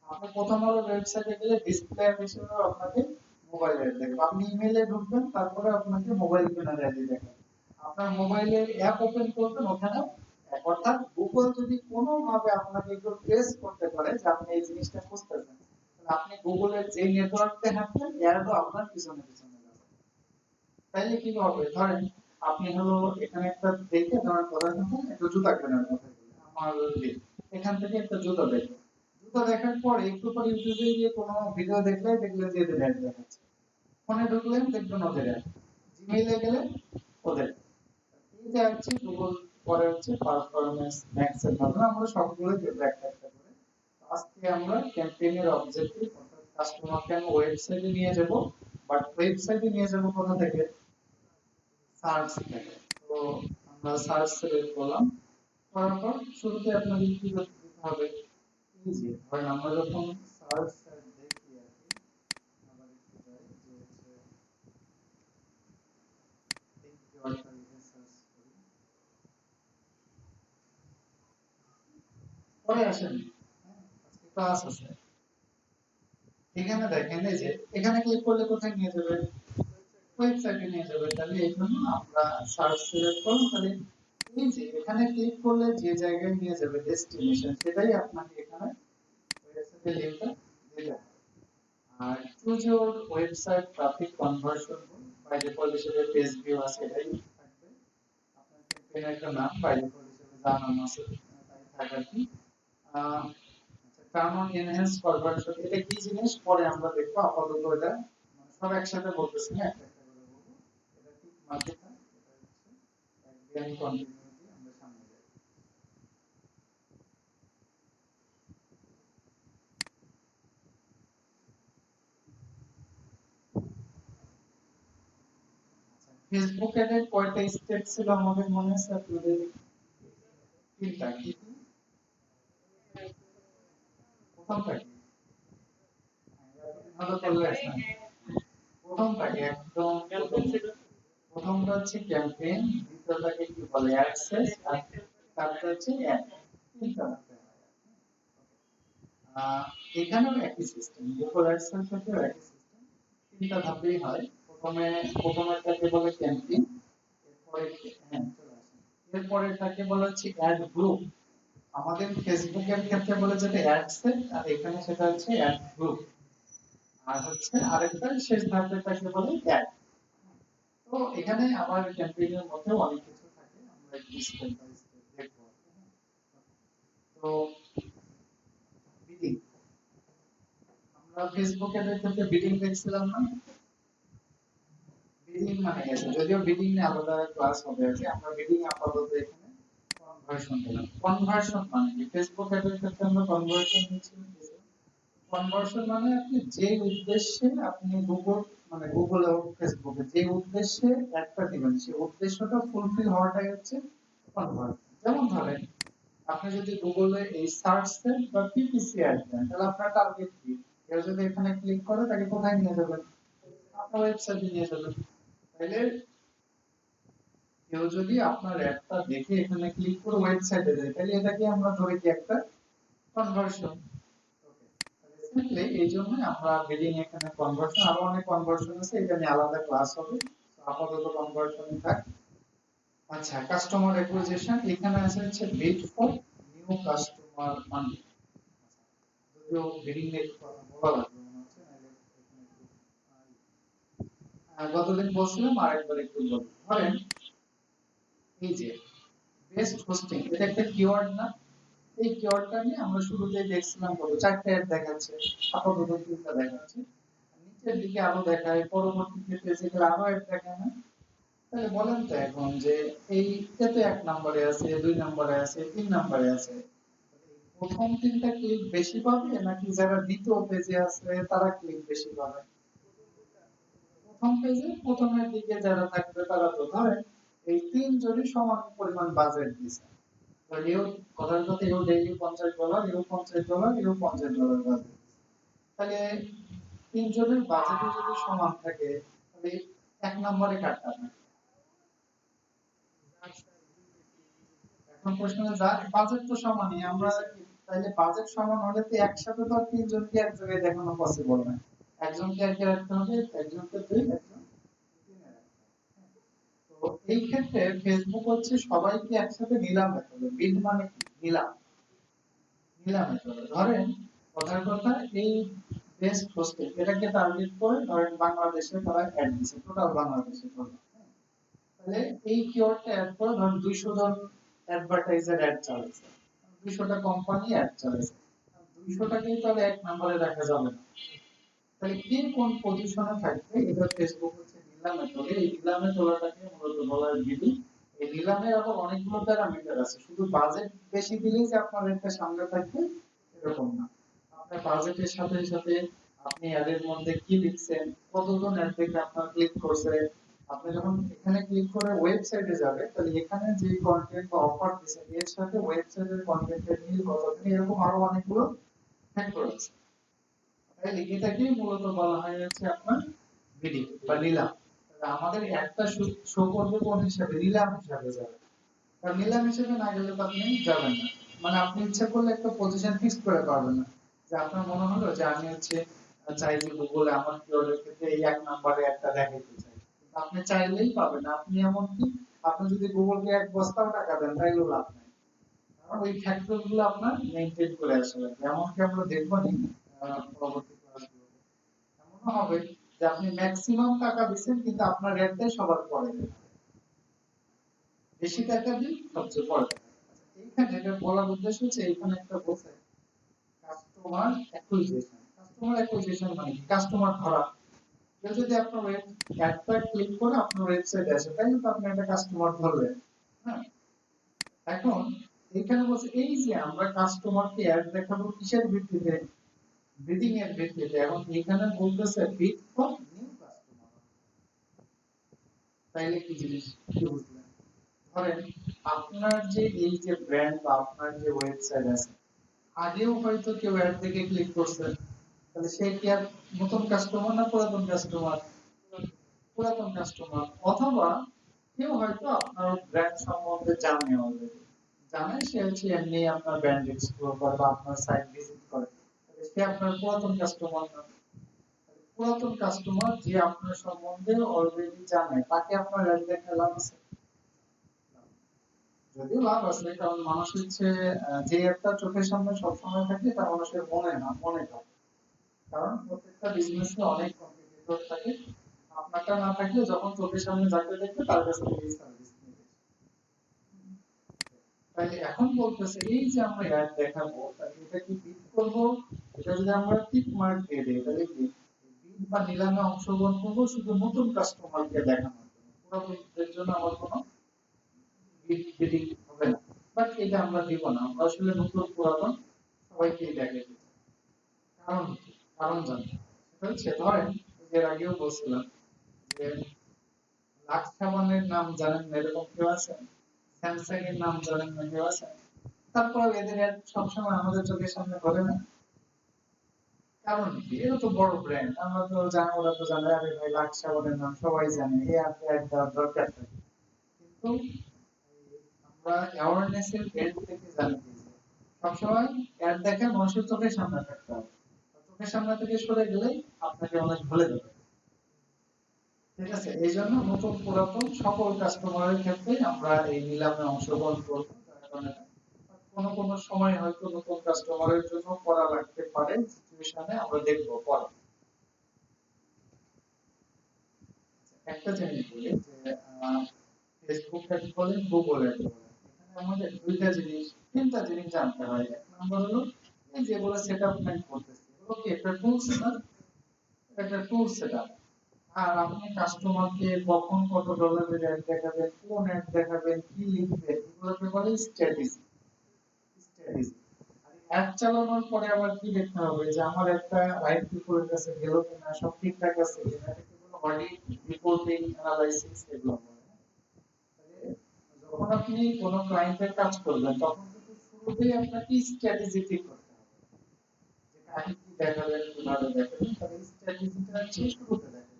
আপনি প্রথম আলো ওয়েবসাইটে গেলে ডিসপ্লে হিসেবে আপনাকে মোবাইল অ্যাড দেখাবে। আপনি ইমেইলে ঢুকবেন, তারপরে আপনাকে মোবাইল কেনার অ্যাড দেখাবে। আপনার মোবাইলের অ্যাপ ওপেন করবেন, ওখানে অর্থাৎ গুগল যদি কোনোভাবে আপনাকে একটু ট্রেস করতে পারে যে আপনি এই জিনিসটা খুঁজতেছেন, তাহলে আপনি গুগলের যে নেটওয়ার্কতে হাঁটবেন অ্যাডও আপনার পিছনে পিছনে যাবে। তাইলে কি হবে, ধরেন আপনি হলো এখানে একটা দেখে, ধরেন কথা কথা একটা জুতা কেনার কথা বলি, আমার এখান থেকে একটা জুতা দেখো, জুতা দেখার পর একটু পর ইউটিউবে গিয়ে কোনো ভিডিও দেখলে দেখলেন যে এদের অ্যাড দেখাচ্ছে, ফোনে ঢুকলেন দেখবেন ওদের অ্যাড, জিমেইলে গেলেন ওদের। এইটা হচ্ছে গুগল পরে হচ্ছে পারফরম্যান্স ম্যাক্স এর মাধ্যমে আমরা সবগুলো দেখব একটা একটা করে। আজকে আমরা ক্যাম্পেইনের অবজেক্টিভ অর্থাৎ কাস্টমারকে আমি ওয়েবসাইটে নিয়ে যাব, বাট ওয়েবসাইটে নিয়ে যাব কোথা থেকে, সার্চ থেকে। তো আমরা সার্চ সিলেক্ট করলাম, করার পর শুরুতে আপনাদের কি করতে হবে, এই যে ধরেন আমরা যখন সার্চ দেখি আর কি, আবার একটু যাই যে হচ্ছে এই কিওয়ার্ডটা লিখে সার্চ করি, পরে আসেন, হ্যাঁ আজকে ক্লাস আছে। এখানে দেখেন এই যে এখানে ক্লিক করলে কোথায় নিয়ে যাবে, ওয়েবসাইটে নিয়ে যাবে। তাহলে এই জন্য আমরা সার্চ সিলেক্ট করলাম, তাহলে এই যে এখানে ক্লিক করলে যে জায়গায় নিয়ে যাবে ডেস্টিনেশন, সেটাই আপনাকে এখানে ওয়েবসাইটের লিংকটা দিতে হবে। আর choose your website traffic conversion, by default হিসেবে পেজ ভিউ আছে এটাই থাকবে। আপনার ক্যাম্পেইনের একটা নাম বাই ডিফল্ট হিসেবে যা নাম আছে তাই থাকবে আর কি। আচ্ছা, টার্ন অন এনহ্যান্স কনভার্সন এটা কি জিনিস পরে আমরা দেখবো, আপাতত এটা মানে সব একসাথে বলতেছি না, একটা একটা করে বলবো। এটা ঠিক মাঝেটা, এটা হচ্ছে একদম কন্টিনিউটি, আমরা সামনে যাই। ফেসবুক এর কয়টা স্টেপ ছিল আমাদের মনে আছে আপনাদের, তিনটা কি কি? প্রথমটা কি, ভালো করলে আসেন, প্রথমটাকে একদম প্রথমটা হচ্ছে ক্যাম্পেইন, দ্বিতীয়টাকে কি বলে অ্যাডসেন্স, আর তারপরে হচ্ছে অ্যাড, তিনটা থাকতে হয়। এখানেও একই সিস্টেম, গুগল অ্যাডসেন্স থেকেও একই সিস্টেম, তিনটা ধাপেই হয়। প্রথমেরটাকে বলে ক্যাম্পেইন, এরপরে হ্যাঁ চলে আসেন, এরপরেরটাকে বলা হচ্ছে অ্যাড গ্রুপ। আমাদের ফেসবুকের ক্ষেত্রে বলে যেটা অ্যাডসেন্স, আর এখানে সেটা হচ্ছে অ্যাড গ্রুপ। আর হচ্ছে আরেকটা শেষ ধাপেরটাকে বলে অ্যাড। তো এখানে আবার ক্যাম্পেইনের মধ্যে অনেক কিছু থাকে, আমরা একটু স্টেপ বাই স্টেপ দেখবো। তো বিডিং, আমরা ফেসবুকের ক্ষেত্রে বিডিং দেখছিলাম না, বিডিং মানে গেছে, যদিও বিডিং নিয়ে আলাদা ক্লাস হবে আর কি, আমরা বিডিং আপাতত এখানে কনভার্সন দিলাম। কনভার্সন মানে কি, ফেসবুক অ্যাডের ক্ষেত্রে আমরা কনভার্সন দিচ্ছি। কনভার্সন মানে আপনি যে উদ্দেশ্যে আপনি গুগল মানে গুগলে হোক ফেসবুকে যে উদ্দেশ্যে অ্যাডটা দিবেন সেই উদ্দেশ্যটা ফুলফিল হওয়াটাই হচ্ছে কনভার্সন। যেমন ধরেন আপনি যদি গুগলে এই সার্চ দেন বা পিপিসি অ্যাড দেন, তাহলে আপনার টার্গেট কি, কেউ যদি এখানে ক্লিক করে তাকে কোথায় নিয়ে যাবেন, আপনার ওয়েবসাইটে নিয়ে যাবেন। তাহলে কেউ যদি আপনার অ্যাডটা দেখে এখানে ক্লিক করে ওয়েবসাইটে যায়, তাহলে এটাকে আমরা ধরে কি একটা কনভার্সন। ওকে, তাহলে সিম্পলি এই জন্য আমরা বিডিং এখানে কনভার্সন, আরো অনেক কনভার্সন আছে, এটা নিয়ে আলাদা ক্লাস হবে। তো আপাতত কনভার্সনই থাক। আচ্ছা, কাস্টমার অ্যাকুইজিশন এখানে আছে হচ্ছে বিড ফর নিউ কাস্টমার মানি। যদিও বিডিং এর কথা বলা লাগবে মনে হচ্ছে, নাহলে এখানে একটু গতদিন বলছিলাম আরেকবার একটু বলি। ধরেন এই যে বেস্ট হোস্টিং, এটা একটা কিওয়ার্ড না? এই কিওয়ার্ডটা নিয়ে আমরা শুরুতেই দেখছিলাম কত চারটে অ্যাড দেখাচ্ছে, আপাতত তিনটা দেখাচ্ছে, নিচের দিকে আরো দেখায়, পরবর্তীতে পেজে গেলে আরো অ্যাড দেখায় না? তাহলে বলেন তো এখন যে এই এতে এক নম্বরে আছে, দুই নম্বরে আছে, তিন নম্বরে আছে, প্রথম তিনটা ক্লিক বেশি পাবে নাকি যারা দ্বিতীয় পেজে আছে তারা ক্লিক বেশি পাবে? প্রথম পেজে প্রথমের দিকে যারা থাকবে তারা, তো ধরেন এই তিনজনই সমান পরিমাণ বাজেট দিছে, তো এও কথার কথা এও ডেইলি $50, এও $50, এও $50 বাজেট। তাহলে তিনজনের বাজেটও যদি সমান থাকে, তাহলে এক নম্বরে কাটটা থাকে। এখন প্রশ্ন হলো, যার বাজেট তো সমানই, আমরা তাহলে বাজেট সমান হলে তো একসাথে তো আর তিনজনকে এক জায়গায় দেখানো পসিবল না। একজনকে একে রাখতে হবে, একজনকে দুই, একজন তিনে রাখতে হবে। তো এই ক্ষেত্রে ফেসবুক হচ্ছে সবাইকে একসাথে নিলামে তোলে। বিড মানে কি? নিলাম। নিলামে তোলে। ধরেন কথার কথা এই বেস্ট হোস্টেল এটাকে টার্গেট করে ধরেন বাংলাদেশে তারা অ্যাড দিচ্ছে, টোটাল বাংলাদেশে তোলে। তাহলে এই কিওয়ার্ডটা অ্যাড করে ধরুন 200 জন অ্যাডভার্টাইজার অ্যাড চালাচ্ছে, 200টা কোম্পানি অ্যাড চালাচ্ছে, 200টাকেই তাহলে এক নম্বরে রাখা যাবে না। তাহলে কে কোন পজিশনে থাকবে, এটা ফেসবুক হচ্ছে নিলামে তোলে। এই নিলামে তোলাটাকে মূলত বলা হয় বিডিং। এই নিলামের আবার অনেকগুলো প্যারামিটার আছে, শুধু বাজেট বেশি দিলেই যে আপনার একটা সামনে থাকবে এরকম না। আপনার বাজেটের সাথে সাথে আপনি অ্যাডের মধ্যে কি লিখছেন, কতজন অ্যাড দেখে আপনার ক্লিক করছে, আপনি যখন এখানে ক্লিক করে ওয়েবসাইটে যাবে, তাহলে এখানে যে কন্টেন্ট বা অফার দিচ্ছে এর সাথে ওয়েবসাইটের কন্টেন্টের মিল কতখানি, এরকম আরো অনেকগুলো ফ্যাক্টর আছে। তাহলে এটাকেই মূলত বলা হয় হচ্ছে আপনার বিডিং বা নিলাম। তাহলে আমাদের একটা শো করবে কোন হিসাবে? নিলাম হিসাবে যাবে। কারণ নিলাম হিসেবে না গেলে তো আপনি যাবেন না। মানে আপনি ইচ্ছা করলে একটা পজিশন ফিক্স করে পারবেন না, যে আপনার মনে হলো যে আমি হচ্ছে চাই যে গুগলে আমার কিওয়ার্ডের ক্ষেত্রে এই এক নম্বরে একটা দেখাইতে চাই, কিন্তু আপনি চাইলেই পাবেন না। আপনি এমনকি আপনি যদি গুগলকে এক বস্তাও টাকা দেন তাইলেও লাভ নাই, কারণ ওই ফ্যাক্টর গুলো আপনার মেইনটেইন করে আসা লাগবে। এমনকি আমরা দেখবো নি পরবর্তী ক্লাসগুলোতে এমনও হবে যে আপনি ম্যাক্সিমাম টাকা দিচ্ছেন কিন্তু আপনার রেটটাই সবার পরে দেবে, বেশি টাকা দিন সবচেয়ে পরে দেবে। এইখানে যেটা বলার উদ্দেশ্য হচ্ছে এইখানে একটা বলছে কাস্টমার অ্যাকুইজিশন। কাস্টমার অ্যাকুইজিশন মানে কি? কাস্টমার ধরা। কেউ যদি আপনার ওয়েব অ্যাডটা ক্লিক করে আপনার ওয়েবসাইটে আসে, তাইলে তো আপনি একটা কাস্টমার ধরবেন। হ্যাঁ, এখন এখানে বলছে এই যে আমরা কাস্টমারকে অ্যাড দেখাবো কিসের ভিত্তিতে? বিডিং এর ভিত্তিতে। এখন এখানে বলতেছে বিড ফর নিউ কাস্টমার। তাইলে কি জিনিস, কি বুঝলেন? ধরেন আপনার যে এই যে ব্র্যান্ড বা আপনার যে ওয়েবসাইট আছে, আগেও হয়তো কেউ অ্যাড দেখে ক্লিক করছে, তাহলে সে কি আর নতুন কাস্টমার না পুরাতন কাস্টমার? পুরাতন কাস্টমার। অথবা কেউ হয়তো আপনার ব্র্যান্ড সম্বন্ধে জানে, অলরেডি জানে, সে হচ্ছে এমনি আপনার ব্র্যান্ড এক্সপ্লোর করে বা আপনার সাইট ভিজিট করে, তাহলে সে আপনার পুরাতন কাস্টমার না। পুরাতন কাস্টমার যে আপনার সম্বন্ধে অলরেডি জানে, তাকে আপনার অ্যাড দেখে লাভ আছে? যদিও লাভ আছে, কারণ মানুষ হচ্ছে যে একটা চোখের সামনে সবসময় থাকে তা মানুষের মনে না, মনে থাকে। কারণ প্রত্যেকটা বিজনেসে অনেক কম্পিটিটর থাকে। আপনারটা না থাকলে যখন চোখের সামনে যাকে দেখবে তার কাছ থেকে সার্ভিস নিবে। তাহলে এখন বলতেছে এই যে আমরা অ্যাড দেখাবো, তাহলে এটা কি বিট করব? এটা যদি আমরা টিক মার্ক দিয়ে দিই, তাহলে কি বিট বা নিলামে অংশগ্রহণ করব শুধু নতুন কাস্টমারকে দেখানোর জন্য, পুরাতনদের জন্য আমার কোনো বিট বিডিং হবে না। বাট এটা আমরা দিব না, আমরা আসলে নতুন পুরাতন সবাইকেই দেখাই দিব। কারণ কি? কারণ জানতে হবে। সেটা হচ্ছে ধরেন এর আগেও বলছিলাম যে লাক্স সাবানের নাম জানেন না এরকম কেউ আছেন? স্যামসাং এর নাম জানেন না কেউ আছেন? তারপর এদের ad সবসময় আমাদের চোখের সামনে ঘোরে না? কারণ কি, এটা তো বড় ব্র্যান্ড, আমরা তো জানি, ওরা তো জানে, আরে ভাই লাক্স সাবানের নাম সবাই জানে, এই অ্যাড দেওয়ার দরকার থাকে। কিন্তু আমরা অ্যাওয়ারনেস এর হেল্প থেকে জানি যে সবসময় অ্যাড দেখে মানুষের চোখের সামনে থাকতে হবে, চোখের সামনে থেকে সরে গেলে আপনাকে অনেক ভুলে যাবে। ঠিক আছে, এই জন্য নতুন পুরাতন সকল কাস্টমারের ক্ষেত্রে আমরা এই নিলামে অংশগ্রহণ করব। যার কারণে কোনো কোনো সময় হয়তো নতুন কাস্টমারের জন্য করা লাগতে পারে, সিচুয়েশনে আমরা দেখব পরে। একটা জিনিস বলি যে ফেসবুক অ্যাড বলেন, গুগল অ্যাড বলেন, এখানে আমাদের দুইটা জিনিস, তিনটা জিনিস জানতে হয়। এক নম্বর হলো এই যেগুলো সেটআপমেন্ট করতেছে, এগুলো কি একটা টুলস না, একটা টুলস সেটআপ। আর আপনি কাস্টমারকে কখন কত ডলারের অ্যাড দেখাবেন, কোন অ্যাড দেখাবেন, কি লিখবেন, এগুলোকে বলে স্ট্র্যাটেজি। স্ট্র্যাটেজি। আর অ্যাড চালানোর পরে আবার কি দেখতে হবে যে আমার একটা রাইট পিপলের কাছে গেল কিনা, সব ঠিকঠাক আছে কিনা, এটাকে বলে অডিট, রিপোর্টিং, অ্যানালাইসিস, এগুলো বলে। তাহলে যখন আপনি কোনো ক্লায়েন্টের কাজ করবেন তখন কিন্তু শুরুতেই আপনাকে স্ট্র্যাটেজি ঠিক করতে হবে যে কাকে কি দেখাবেন, কিভাবে দেখাবেন, তাহলে স্ট্র্যাটেজিটা হচ্ছে শুরুতে দেখাবেন।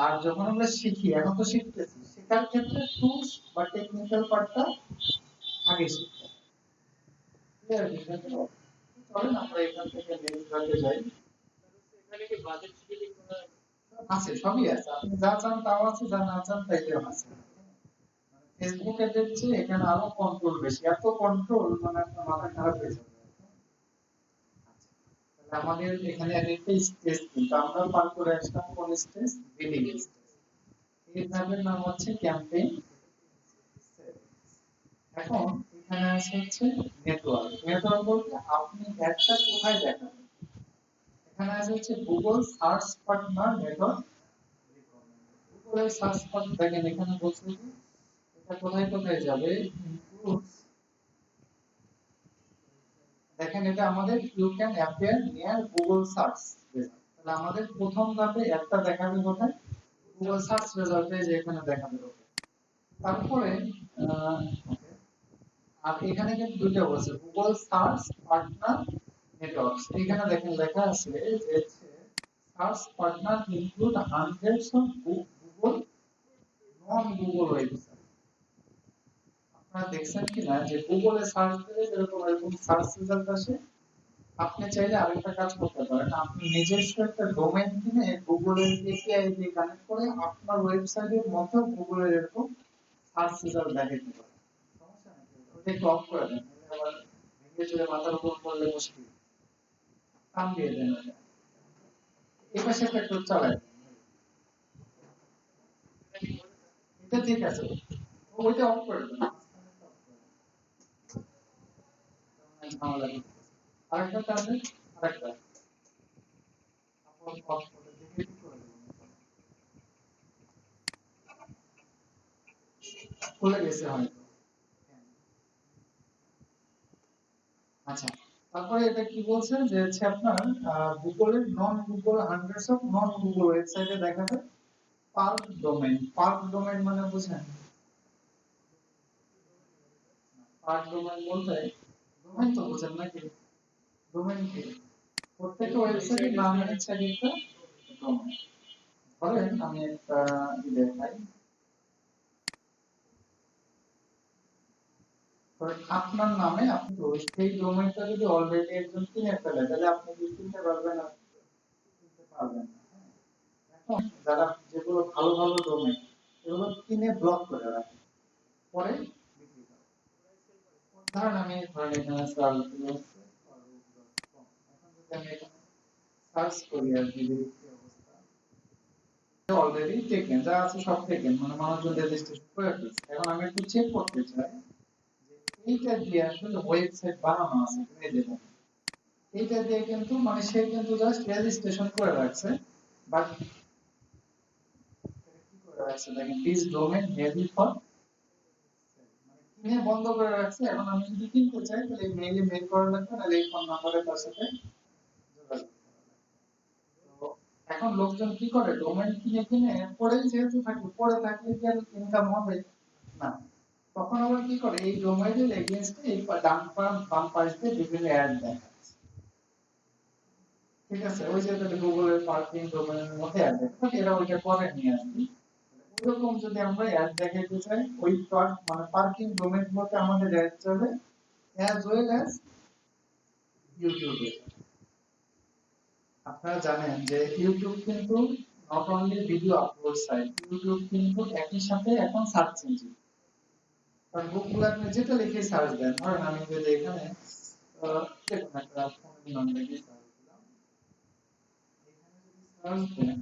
আর যখন আমরা শিখি, এখন তো শিখতেছি, শেখার ক্ষেত্রে টুলস বা টেকনিক্যাল পার্টটা আগে শিখতে হবে। ক্লিয়ার বিষয়টা? চলেন আমরা এখান থেকে নেক্সট ধাপে যাই। এখানে কি বাজেট শিডিউলিং করা আছে, সবই আছে, আপনি যা চান তাও আছে, যা না চান তাইও আছে। ফেসবুকে দেখছি এখানে আরো কন্ট্রোল বেশি, এত কন্ট্রোল মানে আপনার মাথা খারাপ হয়ে যাবে। তাহলে আমাদের এখানে একটা স্টেজ, কিন্তু আমরা পার করে আসলাম কোন স্টেজ, বিলিং স্টেজ। এই ধাপের নাম হচ্ছে ক্যাম্পেইন। এখন এখানে আছে হচ্ছে নেটওয়ার্ক। নেটওয়ার্ক বলতে আপনি একটা কোথায় দেখাবেন, এখানে আছে হচ্ছে গুগল সার্চ পার্টনার নেটওয়ার্ক। গুগলের সার্চ পার্টনার দেখেন এখানে বলছে যে এটা কোথায় কোথায় যাবে, includes, দেখেন এটা আমাদের you can appear near Google search result. তাহলে আমাদের প্রথম ধাপে একটা দেখাবে কোথায়, গুগল সার্চ রেজাল্টে, যে এখানে দেখাবে ওকে। তারপরে okay, আর এখানে কিন্তু দুটো বলছে গুগল সার্চ পার্টনার নেটওয়ার্কস। এখানে দেখেন লেখা আছে যে search partner include hundreds of Google non Google website. আপনারা দেখছেন কিনা যে গুগলে সার্চ দিলে যেরকম এরকম সার্চ রেজাল্ট আসে, আপনি চাইলে আরেকটা কাজ করতে পারেন, আপনি নিজস্ব একটা ডোমেইন কিনে গুগলের এপিআই দিয়ে কানেক্ট করে আপনার ওয়েবসাইটের মতো গুগলের এরকম সার্চ রেজাল্ট দেখাতে পারেন। সমস্যা নেই, ওটা একটু অফ করে দেন, নাহলে আবার ভেঙে চলে মাথার উপর পড়লে মুশকিল। টান দিয়ে দেন ওটা, এই পাশে একটা একটু চালায় দেন। এটা ঠিক আছে, ওইটা অফ করে দেন, ঝামেলা নেই। আরেকটা চালাবে, আরেকটা আপলোড অফ করে দেখে কি করে দেবেন, খুলে গেছে হয়তো। আচ্ছা, তারপরে এটা কি বলছে যে হচ্ছে আপনার গুগলের non Google hundreds of non Google ওয়েবসাইটে দেখাবে পার্ক ডোমেইন। পার্ক ডোমেইন মানে বুঝেন, পার্ক ডোমেইন বলতে ডোমেইন তো বুঝেন নাকি, ডোমেইন কি, প্রত্যেকটা ওয়েবসাইটের নাম হচ্ছে একটা ডোমেইন। ধরেন আমি একটা দেখাই, আপনার নামে আপনি তো সেই ডোমেইনটা যদি অলরেডি একজন কিনে ফেলে, তাহলে আপনি কি কিনতে পারবেন না, কিনতে পারবেন না। এখন যারা যেগুলো ভালো ভালো ডোমেইন, এগুলো কিনে ব্লক করে রাখে, পরে বিক্রি করে। ধরেন আমি ধরেন এখানে সার্চ দিয়েছি ফারুক.com, এখন যদি আমি এখানে সার্চ করি আর কি, দেখি অবস্থা অলরেডি টেকেন, যা আছে সব টেকেন, মানে মানুষজন রেজিস্ট্রেশন করে ফেলছে। এখন আমি একটু চেক করতে চাই যে এইটা দিয়ে আসলে ওয়েবসাইট বানানো আছে কিনা, এই দেখুন এইটা দিয়ে কিন্তু মানে সে কিন্তু জাস্ট রেজিস্ট্রেশন করে রাখছে, বাট কি করে রাখছে দেখেন, দিস ডোমেইন মেবি ফর, মানে কিনে বন্ধ করে রাখছে। এখন আমি যদি কিনতে চাই তাহলে এই মেইলে মেইল করা লাগবে, নাহলে এই ফোন নাম্বারে তার সাথে যোগাযোগ করা লাগবে। তো এখন লোকজন কি করে, ডোমেইন কিনে কিনে পরেই যেহেতু থাকে, পরে থাকলে কি আর ইনকাম হবে না, তখন আবার কি করে এই ডোমেইনের এগেইনস্টে এই বাম পাশ দিয়ে বিভিন্ন অ্যাড দেয়। ঠিক আছে, ওই যে গুগলের পার্কিং ডোমেনের মধ্যে অ্যাড দেখো, এরা ওইটা করে নিয়ে আসবে। ওইরকম যদি আমরা অ্যাড দেখাইতে চাই, ওই মানে পার্কিং ডোমেন গুলোতে আমাদের অ্যাড যাবে, অ্যাজ ওয়েল অ্যাজ ইউটিউবে। আপনারা জানেন যে ইউটিউব কিন্তু not only video upload site, YouTube কিন্তু একই সাথে এখন সার্চ ইঞ্জিন। কারণ গুগল আপনি যেটা লিখে সার্চ দেন, ধরেন আমি যদি এখানে দেখুন একটা ফোনের নাম লিখে সার্চ দিলাম, এখানে যদি সার্চ দেন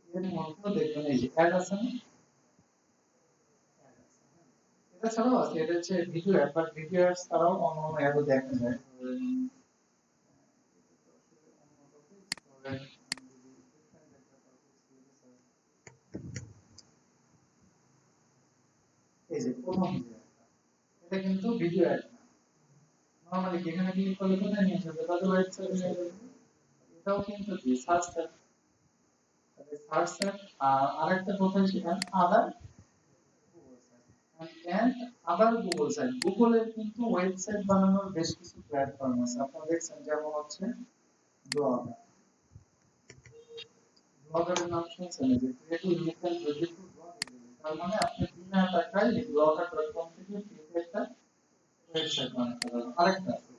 এর মধ্যে দেখবেন এই যে অ্যাড আছে না, এটা ছাড়াও আছে, এটা হচ্ছে video ad, but video ad ছাড়াও অন্য অন্য অ্যাডও দেখা যায়। এই যে প্রথম ভিডিও, এটা কিন্তু ভিডিও অ্যাড না, নরমালি এখানে ক্লিক করলে কোথায় নিয়ে যাবে, তাদের ওয়েবসাইটে নিয়ে যাবে। এটাও কিন্তু কি সার্চ সেট, সার্চ সেট। আর আরেকটা কথা ছিল other Google site, and other Google site. গুগলের কিন্তু ওয়েবসাইট বানানোর বেশ কিছু প্ল্যাটফর্ম আছে, আপনারা দেখছেন, যেমন হচ্ছে ব্লগার। ব্লগারের নাম শুনছেন, যে creative unique and beautiful blog. তার মানে আপনি বিনা টাকায় এই ব্লগার.কম থেকে ফ্রিতে একটা ওয়েবসাইট বানাতে পারবেন। আরেকটা আছে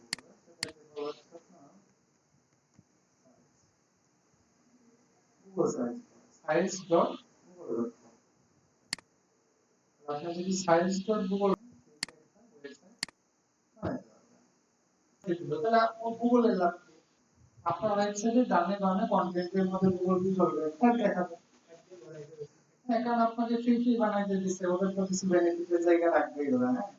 গুগল সাইট, sites.google.com। আপনি যদি sites.google ওয়েবসাইট বানাতে পারবেন, তাহলে গুগলের লাভ কি? আপনার ওয়েবসাইটে ডানে বামে কন্টেন্টের মধ্যে গুগল কি করবে, ট্যাগ দেখাবে। হ্যাঁ, কারণ আপনাকে ফ্রি ফ্রি বানাইতে দিচ্ছে, ওদের তো কিছু বেনিফিটের জায়গা রাখবেই ওরা, হ্যাঁ।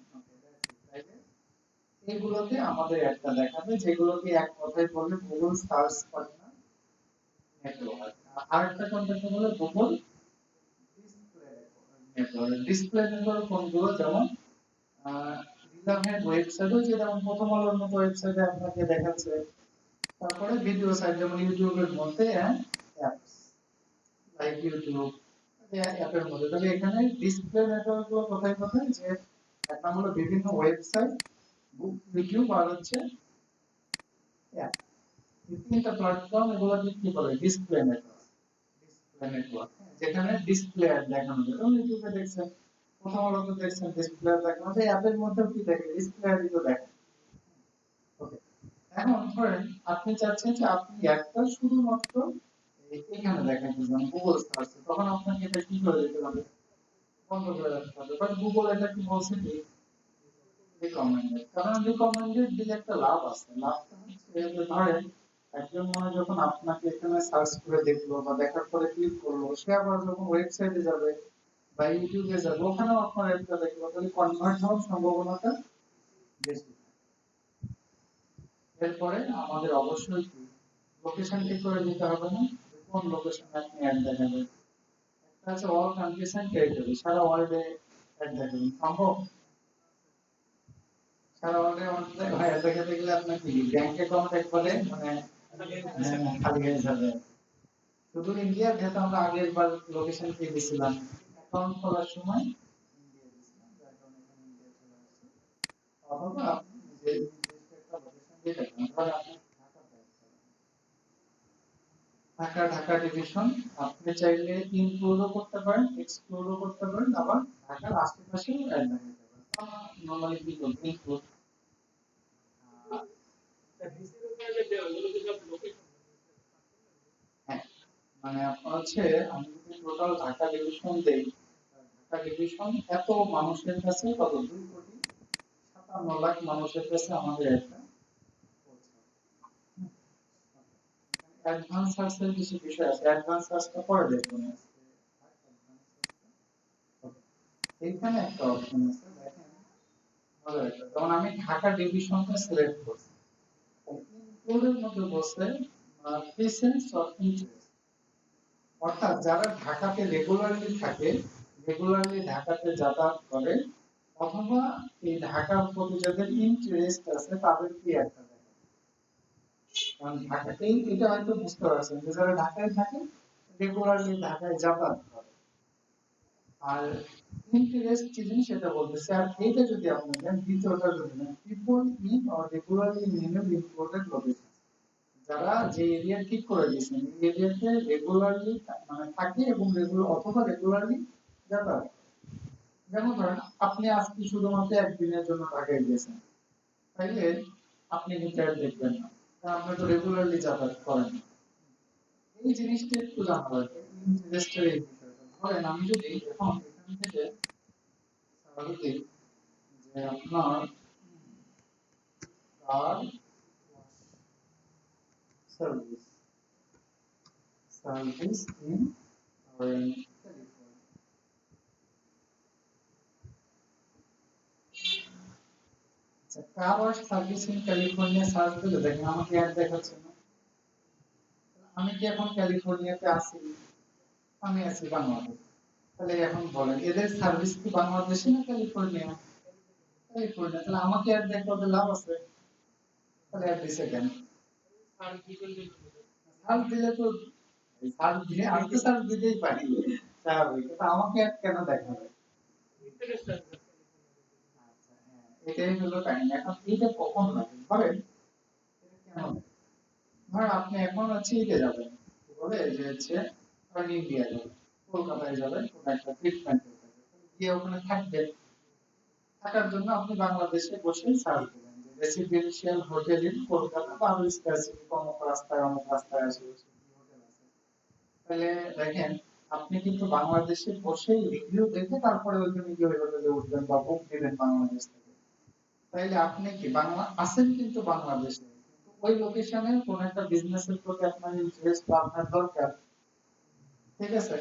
এইগুলোতে আমাদের একটা দেখাবে, যেগুলোকে এক কথায় বলে গুগল সার্চ পার্টনার নেটওয়ার্ক। আরেকটা কন্টেন্ট হলো Google display network. Display network কোনগুলো, যেমন রিলাভেন্ট ওয়েবসাইটও, যেমন প্রথম আলোর মতো ওয়েবসাইটে আপনাকে দেখাচ্ছে, তারপরে ভিডিও সাইট যেমন ইউটিউবের মধ্যে অ্যাপস লাইক ইউটিউব অ্যাপের মধ্যে। তাহলে এখানে ডিসপ্লে নেটওয়ার্ক গুলো কোথায় কোথায়, যে এক নম্বর হলো বিভিন্ন ওয়েবসাইট, ইউটিউব, আর হচ্ছে অ্যাপ। এই তিনটা প্ল্যাটফর্ম, এগুলোকে কি বলে, ডিসপ্লে নেটওয়ার্ক। ডিসপ্লে নেটওয়ার্ক যেখানে ডিসপ্লে অ্যাড দেখানো যায়, যেমন ইউটিউবে দেখছেন, প্রথম আলোতে দেখছেন ডিসপ্লে অ্যাড দেখানো যায়, অ্যাপের মধ্যেও কি দেখে, ডিসপ্লে অ্যাডই তো দেখে। ওকে, এখন ধরেন আপনি চাচ্ছেন যে আপনি একটা শুধুমাত্র এখানে দেখাতে চান গুগল সার্চে, তখন আপনাকে এটা কি করে দিতে হবে, বন্ধ করে রাখতে হবে। বাট গুগল এটা কি বলছে কি রিকমেন্ডেড, কারণ রিকমেন্ডেড দিলে একটা লাভ আছে। লাভটা হচ্ছে যে ধরেন একজন মনে যখন আপনাকে এখানে সার্চ করে দেখলো বা দেখার পরে ক্লিক করলো, সে আবার যখন ওয়েবসাইটে যাবে বা ইউটিউবে যাবে, ওখানেও আপনার একটা দেখলো, তাহলে কনভার্ট হওয়ার সম্ভাবনাটা বেশি। এরপরে আমাদের অবশ্যই কি লোকেশন ঠিক করে দিতে হবে না, কোন লোকেশনে আপনি অ্যাড দেখাবেন। একটা আছে অল কান্ট্রিজ এন্ড টেরিটরি, সারা ওয়ার্ল্ডে অ্যাড দেখাবেন সম্ভব? সারা ওয়ার্ল্ডে ভাই অ্যাড দেখাতে গেলে আপনার কি ব্যাংক অ্যাকাউন্ট একবারে মানে খালি হয়ে যাবে। শুধু ইন্ডিয়া, যেহেতু আমরা আগের বার লোকেশন দিয়ে দিয়েছিলাম অ্যাকাউন্ট খোলার সময় ইন্ডিয়া দিয়েছিলাম, যার কারণে এখানে ইন্ডিয়া চলে আসছে। অথবা আপনি নিজে নির্দিষ্ট একটা লোকেশন দিয়ে দেখবেন, ধরেন আপনি ঢাকা ঢাকা ডিভিশন, আপনি চাইলে ইনক্লুডও করতে পারেন, এক্সক্লুডও করতে পারেন, আবার ঢাকার আশেপাশেও অ্যাড দেখাতে পারেন। আমরা নরমালি কি করব, ইনক্লুড। হ্যাঁ, মানে আপনার হচ্ছে আমি যদি টোটাল ঢাকা ডিভিশন দেই, ঢাকা ডিভিশন এত মানুষের কাছে, কত 2,57,00,000 মানুষের কাছে আমাদের একটা অ্যাডভান্স সার্চের কিছু বিষয় আছে, অ্যাডভান্স সার্চটা পরে দেখুন। এইখানে একটা অপশন আছে, দেখেন মজার একটা, যেমন আমি ঢাকা ডিভিশনটা সিলেক্ট করছি, ইনক্লুডের মধ্যে বসে প্রেসেন্স অফ ইন্টারেস্ট, অর্থাৎ যারা ঢাকাতে রেগুলারলি থাকে, রেগুলারলি ঢাকাতে যাতায়াত করে, অথবা এই ঢাকার প্রতি যাদের ইন্টারেস্ট আছে, তাদেরকে একটা দেখে। কারণ ঢাকাতেই এটা হয়তো বুঝতে পারছেন যে যারা ঢাকায় থাকে, রেগুলারলি ঢাকায় যাতায়াত করে, আর ইন্টারেস্ট কি জিনিস সেটা বলতেছে। আর এইটা যদি আপনি দেন, দ্বিতীয়টা যদি দেন, people in or regularly in imported location, যারা যে এরিয়া ঠিক করে দিয়েছেন এই এরিয়াতে রেগুলারলি মানে থাকে এবং রেগুলার অথবা রেগুলারলি যাতায়াত করে। যেমন ধরেন আপনি আজকে শুধুমাত্র একদিনের জন্য ঢাকায় গিয়েছেন, তাইলে আপনি কিন্তু আর দেখবেন না, কারণ আপনি তো রেগুলারলি যাতায়াত করেন না। এই জিনিসটা একটু জানা দরকার, ইন্টারেস্টের এই বিষয়টা। ধরেন আমি যদি এখন এখান থেকে সার্ভিস যে আপনার car service service in California, আচ্ছা car wash service in California search দিলে দেখেন আমাকে অ্যাড দেখাচ্ছে না। আমি কি এখন ক্যালিফোর্নিয়াতে আছি? আমি আছি বাংলাদেশ। তাহলে এখন বলেন এদের সার্ভিস কি বাংলাদেশে না ক্যালিফোর্নিয়া? ক্যালিফোর্নিয়া। তাহলে আমাকে অ্যাড দেখাতে লাভ আছে? তাহলে অ্যাড দিছে কেন? আর কি করলে সার্চ দিলে তো সার্চ দিয়ে আমি তো সার্চ দিতেই পারি স্বাভাবিক, কিন্তু আমাকে অ্যাড কেন দেখাবে? ইন্টারেস্ট আছে আচ্ছা হ্যাঁ, এটাই হলো কাহিনী। এখন এটা কখন লাগে ধরেন, এটা কেন লাগে? ধরেন আপনি এখন হচ্ছে ইতে যাবেন, কি বলে যে হচ্ছে ধরেন ইন্ডিয়া যাবেন, কলকাতায় যাবেন কোনো একটা ট্রিটমেন্টের কাজে, গিয়ে ওখানে থাকবেন। থাকার জন্য আপনি বাংলাদেশে বসে সার্চ দিবেন যে রেসিডেন্সিয়াল হোটেল ইন কলকাতা বা আরো স্পেসিফিক অমুক রাস্তায় আশেপাশে কি হোটেল আছে। তাহলে দেখেন আপনি কিন্তু বাংলাদেশে বসে রিভিউ দেখে তারপরে ওইখানে গিয়ে ওই হোটেলে উঠবেন বা বুক দিবেন বাংলাদেশ থেকে। তাইলে আপনি কি বাংলা আছেন কিন্তু বাংলাদেশে, কিন্তু ওই লোকেশনে কোন একটা বিজনেসের প্রতি আপনার ইন্টারেস্ট বা আপনার দরকার, ঠিক আছে?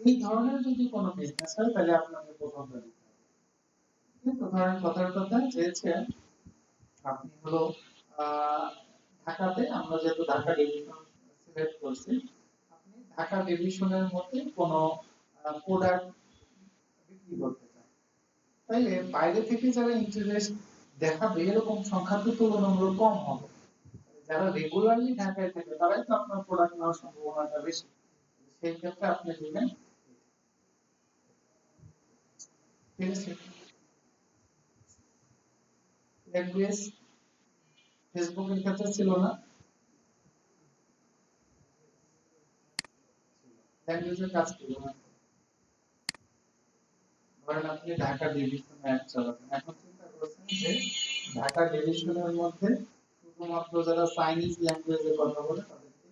এই ধরনের যদি কোনো বিজনেস হয় তাহলে আপনাকে পছন্দ দিতে হবে। কিন্তু ধরেন কথার কথা চেয়েছে আপনি হলো আহ, ঢাকাতে, আমরা যেহেতু ঢাকা ডিভিশন সিলেক্ট করছি, আপনি ঢাকা ডিভিশনের মধ্যে কোনো প্রোডাক্ট বিক্রি করতে চান, তাইলে বাইরে থেকে যারা ইন্টারেস্ট দেখাবে এরকম সংখ্যা তো তুলনামূলক কম হবে। যারা রেগুলারলি ঢাকায় থাকে তারাই তো আপনার প্রোডাক্ট নেওয়ার সম্ভাবনাটা বেশি। সেই ক্ষেত্রে আপনি দিবেন, ঠিক আছে? ল্যাঙ্গুয়েজ ফেসবুকের ক্ষেত্রে ছিল না, ল্যাঙ্গুয়েজের কাজ ছিল না। ধরেন আপনি ঢাকা ডিভিশনে অ্যাড চালাবেন, এখন চিন্তা করছেন যে ঢাকা ডিভিশনের মধ্যে শুধুমাত্র যারা চাইনিজ ল্যাঙ্গুয়েজে কথা বলে তাদেরকে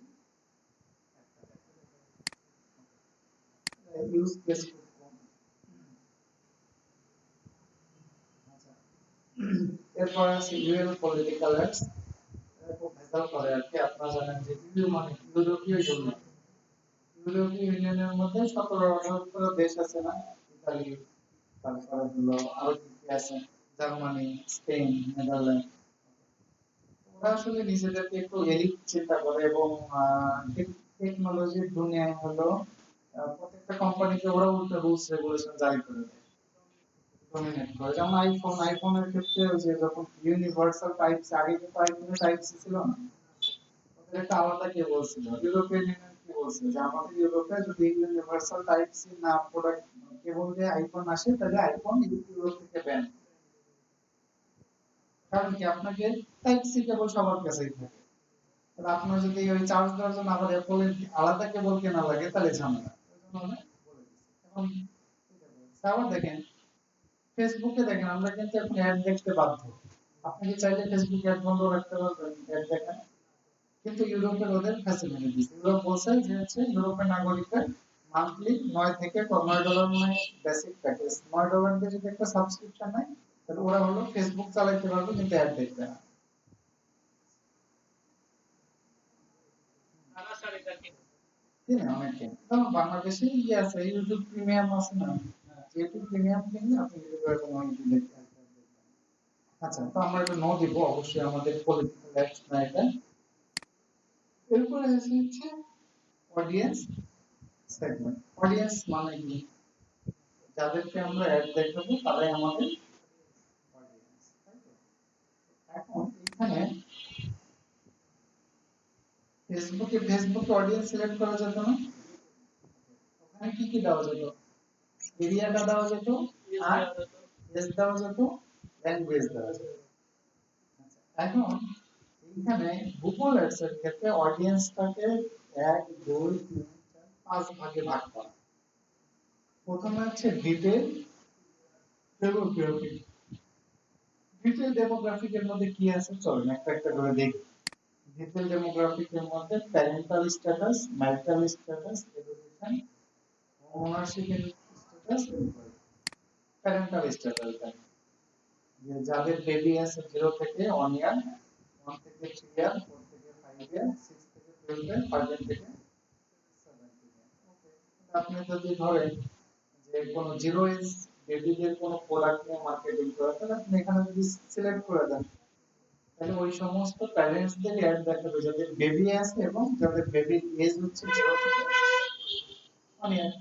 ইউজ কেস খুব কম। আচ্ছা, এরপর আছে ইউএল পলিটিক্যাল অ্যাডস, খুব ভেজাল করে আর কি। আপনারা জানেন যে ইউ মানে ইউরোপীয় ইউনিয়ন, ইউরোপীয় ইউনিয়নের মধ্যে 17-18টা দেশ আছে না, ইতালি, তারপরে হলো আরো কি কি আছে, জার্মানি, স্পেন, নেদারল্যান্ড। ওরা আসলে নিজেদেরকে একটু এলিট চিন্তা করে এবং টেকনোলজির দুনিয়ায় হলো প্রত্যেকটা কোম্পানিকে ওরা উল্টো রুলস রেগুলেশন জারি করে দেয়, ডমিনেট করে। যেমন আইফোনের ক্ষেত্রে ওই যে যখন ইউনিভার্সাল টাইপ সি, আগে কিন্তু আইফোনে টাইপ সি ছিল না, ওদের একটা আলাদা কেবল ছিল। ইউরোপিয়ান ইউনিয়ন কি বলছে যে আমাদের ইউরোপে যদি ইউনিভার্সাল টাইপ সি না প্রোডাক্ট কেবল দিয়ে আইফোন আসে তাহলে আইফোন ইউরোপ থেকে ব্যান। কারণ কি আপনাকে টাইপ সি কেবল সবার কাছেই থাকে, তাহলে আপনার যদি ওই চার্জ দেওয়ার জন্য আবার অ্যাপলের আলাদা কেবল কেনা লাগে তাহলে ঝামেলা। ওই জন্য ওরা বলে দিচ্ছে। এখন আবার দেখেন ফেসবুকে দেখেন আমরা কিন্তু এখন অ্যাড দেখতে বাধ্য। আপনি কি চাইলে ফেসবুক অ্যাড বন্ধ রাখতে পারবেন অ্যাড দেখা? কিন্তু ইউরোপের ওদের ফ্যাসিলিটি দিচ্ছে। ইউরোপ বলছে যে হচ্ছে ইউরোপের নাগরিকদের মান্থলি 9 থেকে $9 মানে বেসিক প্যাকেজ, $9 দিয়ে যদি একটা সাবস্ক্রিপশন নেয় তাহলে ওরা হলো ফেসবুক চালাতে পারবে কিন্তু অ্যাড দেখবে না। তারা সাড়ে থাকে ঠিক আছে অনেকে যেমন বাংলাদেশে ইয়ে আছে ইউটিউব প্রিমিয়াম আছে না, ইউটিউব প্রিমিয়াম কিনলে আপনি ইউটিউবের কোনো ইউটিউব দেখতে পারবেন। আচ্ছা, তো আমরা একটা নো দিব অবশ্যই আমাদের পলিটিক্যাল অ্যাডস না এটা। এরপরে হচ্ছে অডিয়েন্স সেগমেন্ট। অডিয়েন্স মানে কি? যাদেরকে আমরা অ্যাড দেখাবো তারাই আমাদের অডিয়েন্স, তাই তো? এখন এখানে ফেসবুকে অডিয়েন্স সিলেক্ট করা যেত না? ওখানে কি কি দেওয়া যেত? এরিয়াটা দেওয়া যেত, আর এজ দেওয়া যেত, ল্যাঙ্গুয়েজ দেওয়া যেত। আচ্ছা, এখন এখানে গুগল অ্যাডস এর ক্ষেত্রে অডিয়েন্সটাকে 1 2 3 4 5 ভাগে ভাগ করা। প্রথমে হচ্ছে ডিটেইল ডেমোগ্রাফিক। ডিটেইল ডেমোগ্রাফিক এর মধ্যে কি আছে চলুন একটা একটা করে দেখি। ডিটেইল ডেমোগ্রাফিক এর মধ্যে parental status, marital status, education, ownership status, parental status যে যাদের বেবি আছে 0 থেকে 1 ইয়ার, 1 থেকে 3 ইয়ার, 4 থেকে 5 ইয়ার, 6 থেকে 12 ইয়ার, 5 থেকে 17 ইয়ার। ওকে, আপনি যদি ধরেন যে কোন 0 এজ বেবিদের কোন প্রোডাক্ট নিয়ে মার্কেটিং করে তাহলে আপনি এখানে যদি সিলেক্ট করে দেন তাহলে ওই সমস্ত প্যারেন্টসদের অ্যাড দেখাবে যাদের বেবি আছে এবং যাদের বেবির এজ হচ্ছে 0 থেকে 1 ইয়ার।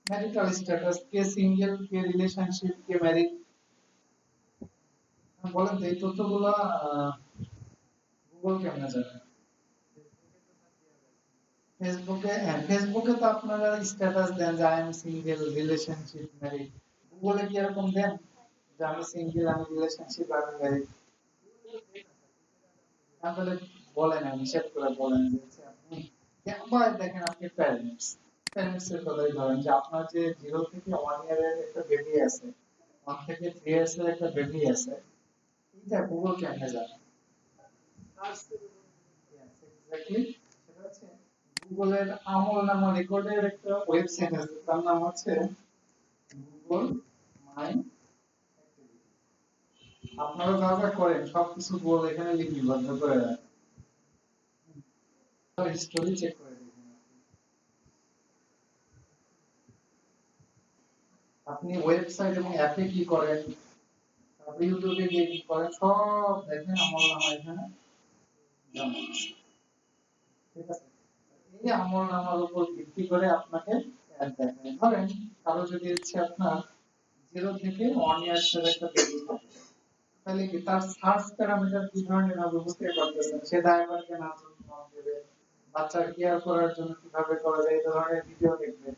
ম্যারিটাল স্ট্যাটাস, কে সিঙ্গেল, কে রিলেশনশিপ, কে ম্যারিড। বলেন তো এই তথ্যগুলো গুগল কেমনে জানে? ফেসবুকে, হ্যাঁ ফেসবুকে তো আপনারা স্ট্যাটাস দেন যে I am single, relationship, married. গুগলে কি এরকম দেন যে আমি সিঙ্গেল, আমি রিলেশনশিপ, আমি ম্যারিড? তাহলে বলেন, আমি নিষেধ করে বলেন যে হচ্ছে আপনি একবার দেখেন আপনি প্যারেন্টস, প্যারেন্টস এর কথাই ধরেন যে আপনার যে 0 থেকে 1 ইয়ারের একটা বেবি আছে, 1 থেকে 3 ইয়ার্স এর একটা বেবি আছে, এটা গুগল কেমনে জানে? এক্স্যাক্টলি, সেটা হচ্ছে গুগলের আমল নামা রেকর্ডের একটা ওয়েবসাইট আছে, তার নাম হচ্ছে গুগল মাই অ্যাক্টিভিটি। আপনারা যা যা করেন সবকিছু গুগল এখানে লিপিবদ্ধ করে রাখে, হিস্টোরি চেক করে দেখুন। আপনি ওয়েবসাইট এবং অ্যাপে কি করেন, তারপরে ইউটিউবে গিয়ে কি করেন, সব দেখেন আমল নামা এখানে জমা আছে। ঠিক আছে, এই আমল নামার উপর ভিত্তি করে আপনাকে অ্যাড দেখায়। ধরেন কারো যদি হচ্ছে আপনার 0 থেকে 1 ইয়ার্স এর একটা বেবি থাকে, তাহলে কি তার সার্চ প্যারামিটার কি ধরনের হবে বুঝতে পারতেছেন? সে ড্রাইভার কে নাম দেবে, বাচ্চার কেয়ার করার জন্য কিভাবে করা যায় এই ধরনের ভিডিও দেখবে।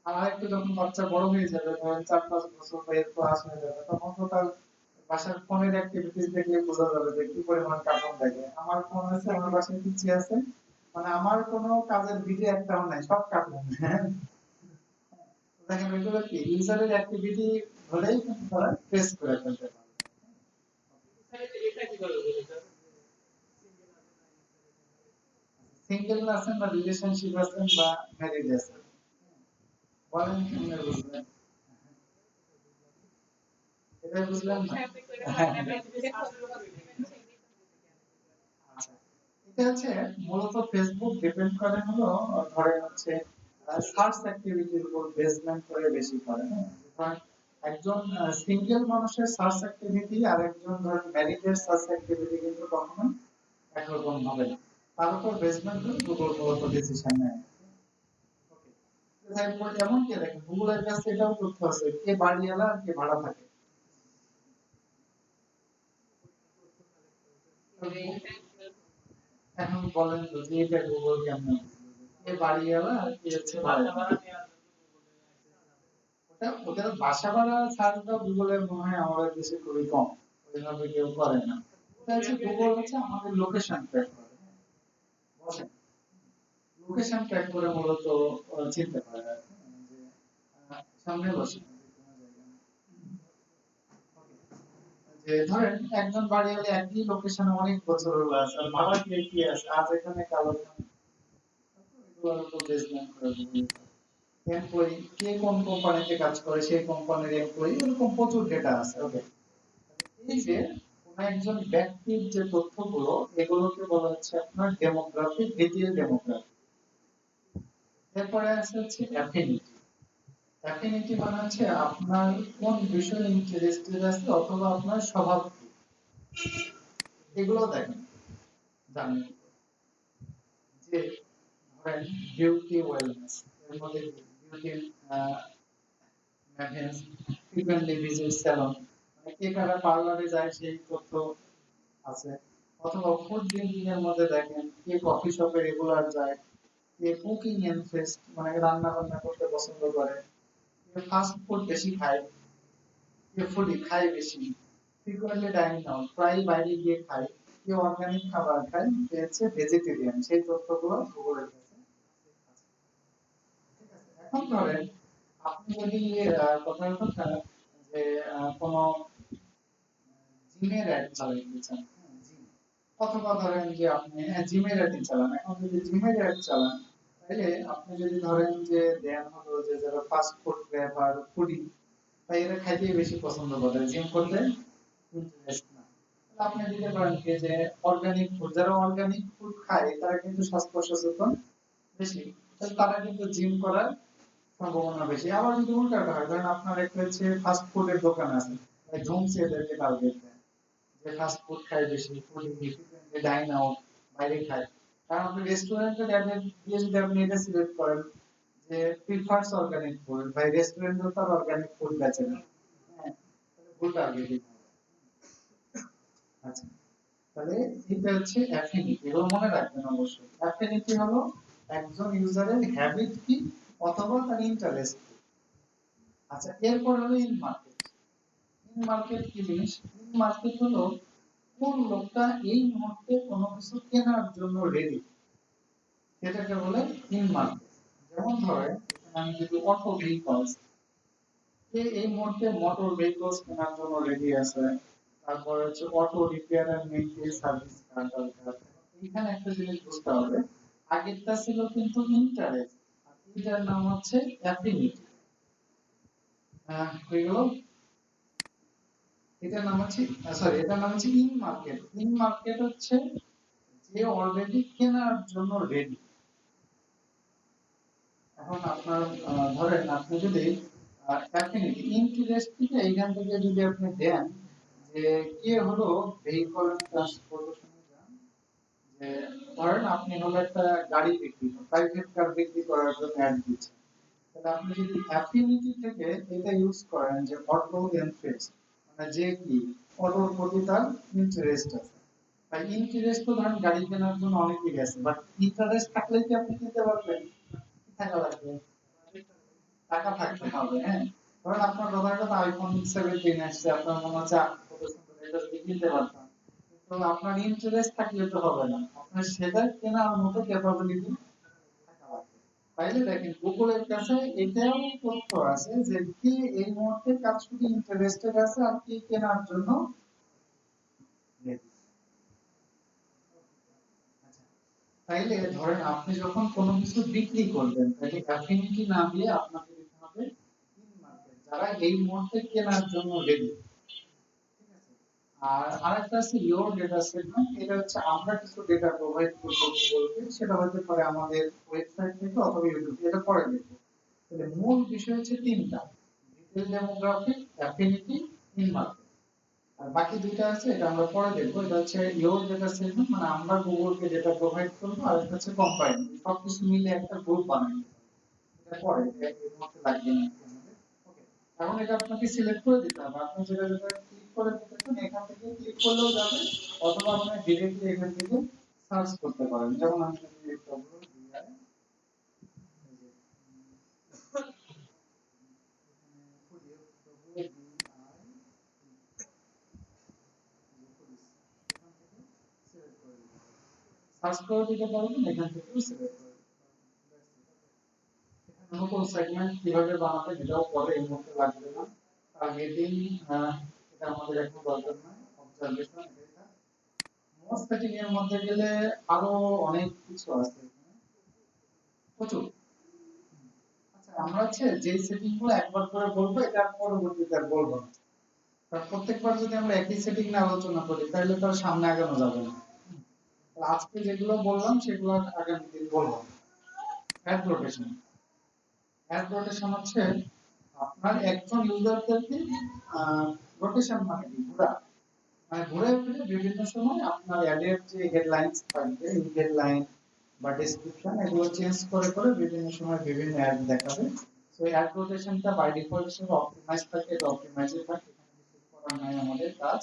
আর একটু যখন বাচ্চা বড় হয়ে যাবে, ধরেন 4-5 বছর বা এর ক্লাস হয়ে যাবে, তখন তো তার বাসার ফোনের অ্যাক্টিভিটিস দেখলে বোঝা যাবে যে কি পরিমাণ কার্টুন দেখে। আমার ফোন আছে, আমার বাসায় পিসি আছে, মানে আমার কোনো কাজের ভিডিও একটাও নাই, সব কার্টুন। হ্যাঁ, দেখেন এগুলো কি ইউজারের অ্যাক্টিভিটি ধরেই কিন্তু তারা ট্রেস করে ফেলতে পারে। এটা কিভাবে বলেছে? সিঙ্গেল আছেন বা রিলেশনশিপ আছেন বা ম্যারিড আছেন, বলেন কেমনে বুঝবেন? এটা বুঝলেন না? হ্যাঁ, আচ্ছা, এটা হচ্ছে মূলত ফেসবুক ডিপেন্ড করে হলো ধরেন হচ্ছে সার্চ অ্যাক্টিভিটির উপর বেসমেন্ট করে বেশি করে। হ্যাঁ, ধরেন একজন সিঙ্গেল মানুষের সার্চ অ্যাক্টিভিটি আর একজন ধরেন ম্যারিডের সার্চ অ্যাক্টিভিটি কিন্তু কখনো একরকম হবে না। তার উপর বেসমেন্ট করে গুগল মূলত ডিসিশন নেয়। ওকে, এমন কি দেখেন গুগলের কাছে এটাও তথ্য আছে কে বাড়িওয়ালা আর কে ভাড়া থাকে। এখন বলেন তো যে এটা গুগল কেমন বুঝলো যে কে বাড়িওয়ালা আর কে হচ্ছে ভাড়া? ওটা ওদের বাসা ভাড়া ছাড়টা গুগলের মনে হয় আমাদের দেশে খুবই কম, ওইভাবে কেউ করে না। ওটা হচ্ছে গুগল হচ্ছে আমাদের লোকেশন ট্র্যাক করে। বুঝছেন, লোকেশন ট্র্যাক করে মূলত চিনতে পারে আর কি, যে সামনে বসে কোনো জায়গায়। যে ধরেন একজন বাড়িওয়ালা একই লোকেশনে অনেক বছর হলো আছে আর ভাড়া কে কি আছে, আজ এখানে কাল ওখানে, এগুলোর উপর বেসমেন্ট করে গুগল। এমপ্লয়ি কে কোন কোম্পানিতে কাজ করে সেই কোম্পানির এমপ্লয়ি, এরকম প্রচুর ডেটা আছে। ওকে, এই যে কোন একজন ব্যক্তির যে তথ্যগুলো এগুলোকে বলা হচ্ছে আপনার ডেমোগ্রাফি, ডিটেইল ডেমোগ্রাফি। এরপরে আছে হচ্ছে অ্যাফিনিটি। অ্যাফিনিটি মানে হচ্ছে আপনার কোন বিষয়ে ইন্টারেস্টেড আছে অথবা আপনার স্বভাব কি, এগুলো দেখেন জানেন। যে ধরেন বিউটি ওয়েলনেস, এর মধ্যে beauty maintenance, frequently visit salon, মানে কে কারা পার্লারে যায় সেই তথ্য আছে। অথবা ফুড ড্রিঙ্কিং এর মধ্যে দেখেন কে কফি শপে রেগুলার যায়, কে কুকিং ইন্টারেস্ট মানে রান্না বান্না করতে পছন্দ করে, কে ফাস্ট ফুড বেশি খায়, কে ফুডি খায় বেশি। ফ্রিকোয়েন্টলি ডাইনিং আউট, প্রায় বাইরে গিয়ে খায়, কেউ অর্গানিক খাবার খায়, কেউ হচ্ছে ভেজিটেরিয়ান, সেই তথ্যগুলো গুগলের কাছে আছে। ঠিক আছে, এখন ধরেন আপনি যদি কথার কথা যে কোনো জিমের অ্যাড চালাতে চান, জিম, অথবা ধরেন যে আপনি জিমের অ্যাড চালান, এখন যদি জিমের অ্যাড চালান তাহলে আপনি যদি ধরেন যে দেন হলো যে যারা ফাস্ট ফুড ব্যাপার ফুডি, তাই এরা খাইতে বেশি পছন্দ করে, জিম করতে ইন্টারেস্ট না। তাহলে আপনি দিতে পারেন কি যে অর্গানিক ফুড, যারা অর্গানিক ফুড খায় তারা কিন্তু স্বাস্থ্য সচেতন বেশি, তাহলে তারা কিন্তু জিম করার সম্ভাবনা বেশি। আবার যদি উল্টাটা হয়, ধরেন আপনার একটা হচ্ছে ফাস্ট ফুডের দোকান আছে, ধুমসে এদেরকে টার্গেট দেয় যে ফাস্ট ফুড খায় বেশি, ফুড ফ্রিকোয়েন্টলি ডাইন আউট, বাইরে খায়। কারণ আপনি রেস্টুরেন্টের অ্যাডে দিয়ে যদি আপনি এটা সিলেক্ট করেন যে প্রিফারস অর্গানিক ফুড, ভাই রেস্টুরেন্টও তার অর্গানিক ফুড বেচে না, হ্যাঁ, তাহলে ভুল টার্গেটিং হবে। আচ্ছা, তাহলে এটা হচ্ছে অ্যাফিনিটি, এগুলো মনে রাখবেন অবশ্যই। অ্যাফিনিটি হলো একজন ইউজারের হ্যাবিট কি অথবা তার ইন্টারেস্ট। আচ্ছা, এরপর হলো ইন মার্কেট। ইন মার্কেট কি জিনিস? ইন মার্কেট হলো কোন লোকটা এই মুহূর্তে কোনো কিছু কেনার জন্য রেডি, সেটাকে বলে ইন মার্কেট। যেমন ধরেন এখানে আমি যদি অটো ভেহিকলস, কে এই মুহূর্তে মোটর ভেহিকলস কেনার জন্য রেডি আছে, তারপর হচ্ছে auto repair and maintain service car দরকার। এখানে একটা জিনিস বুঝতে হবে, আগেরটা ছিল কিন্তু ইন্টারেস্ট, আর এটার নাম হচ্ছে অ্যাফিনিটি। হয়ে গেল, এটার নাম হচ্ছে সরি, এটার নাম হচ্ছে ইন মার্কেট। ইন মার্কেট হচ্ছে যে অলরেডি কেনার জন্য রেডি। এখন আপনার ধরেন আপনি যদি অ্যাফিনিটি ইন্টারেস্ট থেকে এইখান থেকে যদি আপনি দেন যে কে হলো ভেহিকল ট্রান্সপোর্টেশনে যান, যে ধরেন আপনি হলো একটা গাড়ি বিক্রি, প্রাইভেট কার বিক্রি করার জন্য অ্যাড দিচ্ছেন, তাহলে আপনি যদি অ্যাফিনিটি থেকে এটা ইউজ করেন যে অটো ইন্টারেস্ট, মানে যে কি অটোর প্রতি তার ইন্টারেস্ট আছে, তাই ইন্টারেস্ট তো ধরেন গাড়ি কেনার জন্য অনেকেই আছে, বাট ইন্টারেস্ট থাকলে কি আপনি কিনতে পারবেন? কি থাকা লাগবে? টাকা থাকতে হবে, হ্যাঁ। ধরেন আপনার দাদার কাছে আইফোন 17 আসছে, আপনার মনে হচ্ছে কত সুন্দর, এটা যদি কিনতে পারতাম, কিন্তু আপনার ইন্টারেস্ট থাকলে তো হবে না, আপনার সেটা কেনার মতো ক্যাপাবিলিটি থাকা লাগবে। তাইলে দেখেন গুগলের কাছে এটাও তথ্য আছে যে কে এই মুহূর্তে কাজ শুধু ইন্টারেস্টেড আছে আর কি কেনার জন্য ready। আচ্ছা, তাইলে ধরেন আপনি যখন কোনো কিছু বিক্রি করবেন, তাহলে অ্যাফিনিটি না দিয়ে আপনাকে দিতে হবে ইন মার্কেট, যারা এই মুহূর্তে কেনার জন্য রেডি। ঠিক আছে, আর আরেকটা আছে ইওর ডেটা সেগমেন্ট, এটা হচ্ছে আমরা কিছু ডেটা প্রোভাইড করব গুগলকে, সেটা হতে পারে আমাদের ওয়েবসাইট থেকে অথবা ইউটিউব, এটা পরে দেখব। তাহলে মূল বিষয় হচ্ছে তিনটা: detail demographic, affinity, in market. আর বাকি দুইটা আছে এটা আমরা পরে দেখবো। এটা হচ্ছে ইওর ডেটা সেগমেন্ট, মানে আমরা গুগলকে ডেটা প্রোভাইড করব, আর এটা হচ্ছে কম্পাইল, সবকিছু মিলে একটা গ্রুপ বানাই, এটা পরে এর মধ্যে লাগবে না আমাদের। ওকে, এখন এটা আপনাকে সিলেক্ট করে দিতে হবে, আপনি যেটা যেটা ক্লিক করে দিতেছেন এখান থেকে ক্লিক করলেও যাবে, অথবা আপনি ডিরেক্টলি এখান থেকে সার্চ করতে পারেন। যেমন আমি যদি WBI, এই যে এখানে WBI এখান থেকে সিলেক্ট করে দিতে হবে, সার্চ করে দিতে পারবেন, এখান থেকেও সিলেক্ট করে দিতে পারবেন। এখানে নতুন সেগমেন্ট কিভাবে বানাতে এটাও পরে, এই মুহূর্তে লাগবে না। টার্গেটিং, এটা আমাদের এখন দরকার নাই। অবজারভেশন, এটা মোড সেটিং এর মধ্যে গেলে আরো অনেক কিছু আছে এখানে, প্রচুর। আচ্ছা, আমরা হচ্ছে যে সেটিং গুলো একবার করে বলবো, এটা আর পরবর্তীতে আর বলবো না, কারণ প্রত্যেকবার যদি আমরা একই সেটিং নিয়ে আলোচনা করি তাহলে তো আর সামনে আগানো যাবে না। আজকে যেগুলো বললাম সেগুলো আগামী দিন বলবো। অ্যাড রোটেশন, অ্যাড রোটেশন হচ্ছে আপনার একজন ইউজারদেরকে রোটেশন মানে কি ঘোরা, মানে ঘুরে ফিরে বিভিন্ন সময় আপনার অ্যাডের যে হেডলাইন্স থাকবে, এই হেডলাইন বা ডেসক্রিপশন এগুলো চেঞ্জ করে করে বিভিন্ন সময় বিভিন্ন অ্যাড দেখাবে। সো অ্যাড রোটেশনটা বাই ডিফল্ট হিসেবে অপটিমাইজ থাকে, এটা অপটিমাইজে থাকে, এখানে কিছু করার নাই আমাদের কাজ।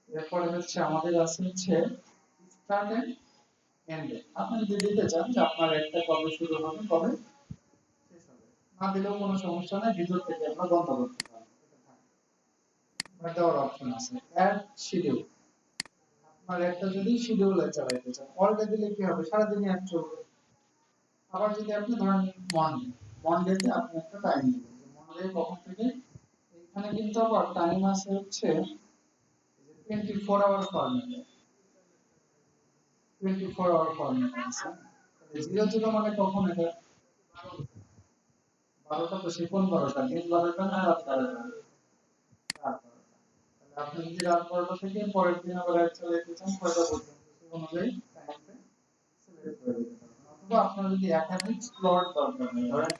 এরপরে হচ্ছে আমাদের আছে হচ্ছে স্টার্ট এন্ড এন্ড। আপনি যদি দিতে চান যে আপনার একটা কবে শুরু হবে কবে শেষ হবে, না দিলেও কোনো সমস্যা নাই, ভিতর থেকে আমরা বন্ধ করতে পারবো, এটা থাকে। দেওয়ার অপশন আছে অ্যাড শিডিউল। আপনার একটা যদি শিডিউলে চালাইতে চান অলরেডি দিলে কি হবে, সারাদিনই অ্যাড চলবে। আবার যদি আপনি ধরেন মন্ডে, মন্ডেতে আপনি একটা টাইম দিবেন যে মন্ডে কখন থেকে, এখানে কিন্তু আবার টাইম আছে হচ্ছে 24 আওয়ার ফরম্যাটে, 24 আওয়ার ফরম্যাটে আছে। 00 মানে কখন, এটা 12টা, তো সে কোন 12টা, দিন 12টা না রাত 12টা? রাত 12টা। তাহলে আপনি যদি রাত 12টা থেকে পরের দিন আবার এক চালাইতে চান 6টা পর্যন্ত, সেই অনুযায়ী টাইমটা সিলেক্ট করে দিতে পারবেন। অথবা আপনার যদি একাধিক স্লট দরকার হয়, ধরেন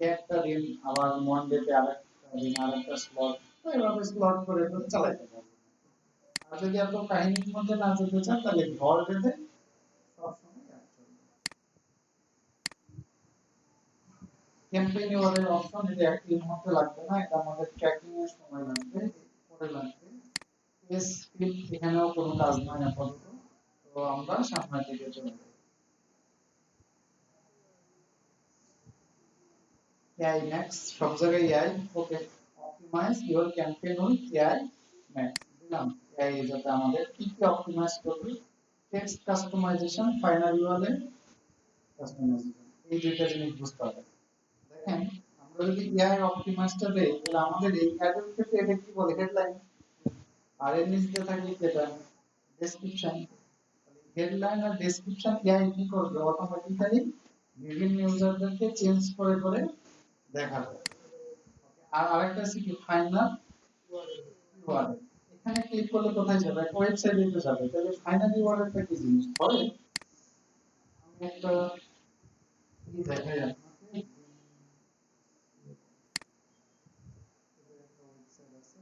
একটা দিন আবার মন্ডেতে আরেকটা দিন আরেকটা স্লট, তো এভাবে স্লট করে করে চালাইতে পারবেন। আর যদি এত কাহিনীর মধ্যে না যেতে চান তাহলে ঘর বেঁধে সবসময় অ্যাড চলবে। ক্যাম্পেইন ওয়ালের অপশন, এটা এই মুহূর্তে লাগবে না, এটা আমাদের ট্র্যাকিং এর সময় লাগবে, পরে লাগবে। পেজ স্ক্রিপ্ট এখানেও কোনো কাজ নয় আপাতত, তো আমরা সামনের দিকে চলে যাব। AI Max, সব জায়গায় AI, okay. Optimize your campaign with AI Max দিলাম। AI যাতে আমাদের কি কি অপটিমাইজ করবে, text customisation, final URL customisation, এই দুইটা জিনিস বুঝতে হবে। দেখেন, আমরা যদি এআই অপটিমাইজটা দেই তাহলে আমাদের এই অ্যাডের ক্ষেত্রে এটা কি বলে, হেডলাইন। আর এর নিচে থাকবে যেটা ডেসক্রিপশন। হেডলাইন আর ডেসক্রিপশন এআই কি করবে, অটোমেটিক্যালি বিভিন্ন ইউজারদেরকে চেঞ্জ করে করে দেখাবে। আর আরেকটা আছে কি, ফাইনাল ইউআরএল। এখানে ক্লিক করলে কোথায় যাবে, ওয়েবসাইটে যাবে। তাহলে ফাইনাল ইউআরএলটা কি জিনিস ধরে, আমি একটা কি দেখাই আপনাকে, একটা ওয়েবসাইট আছে,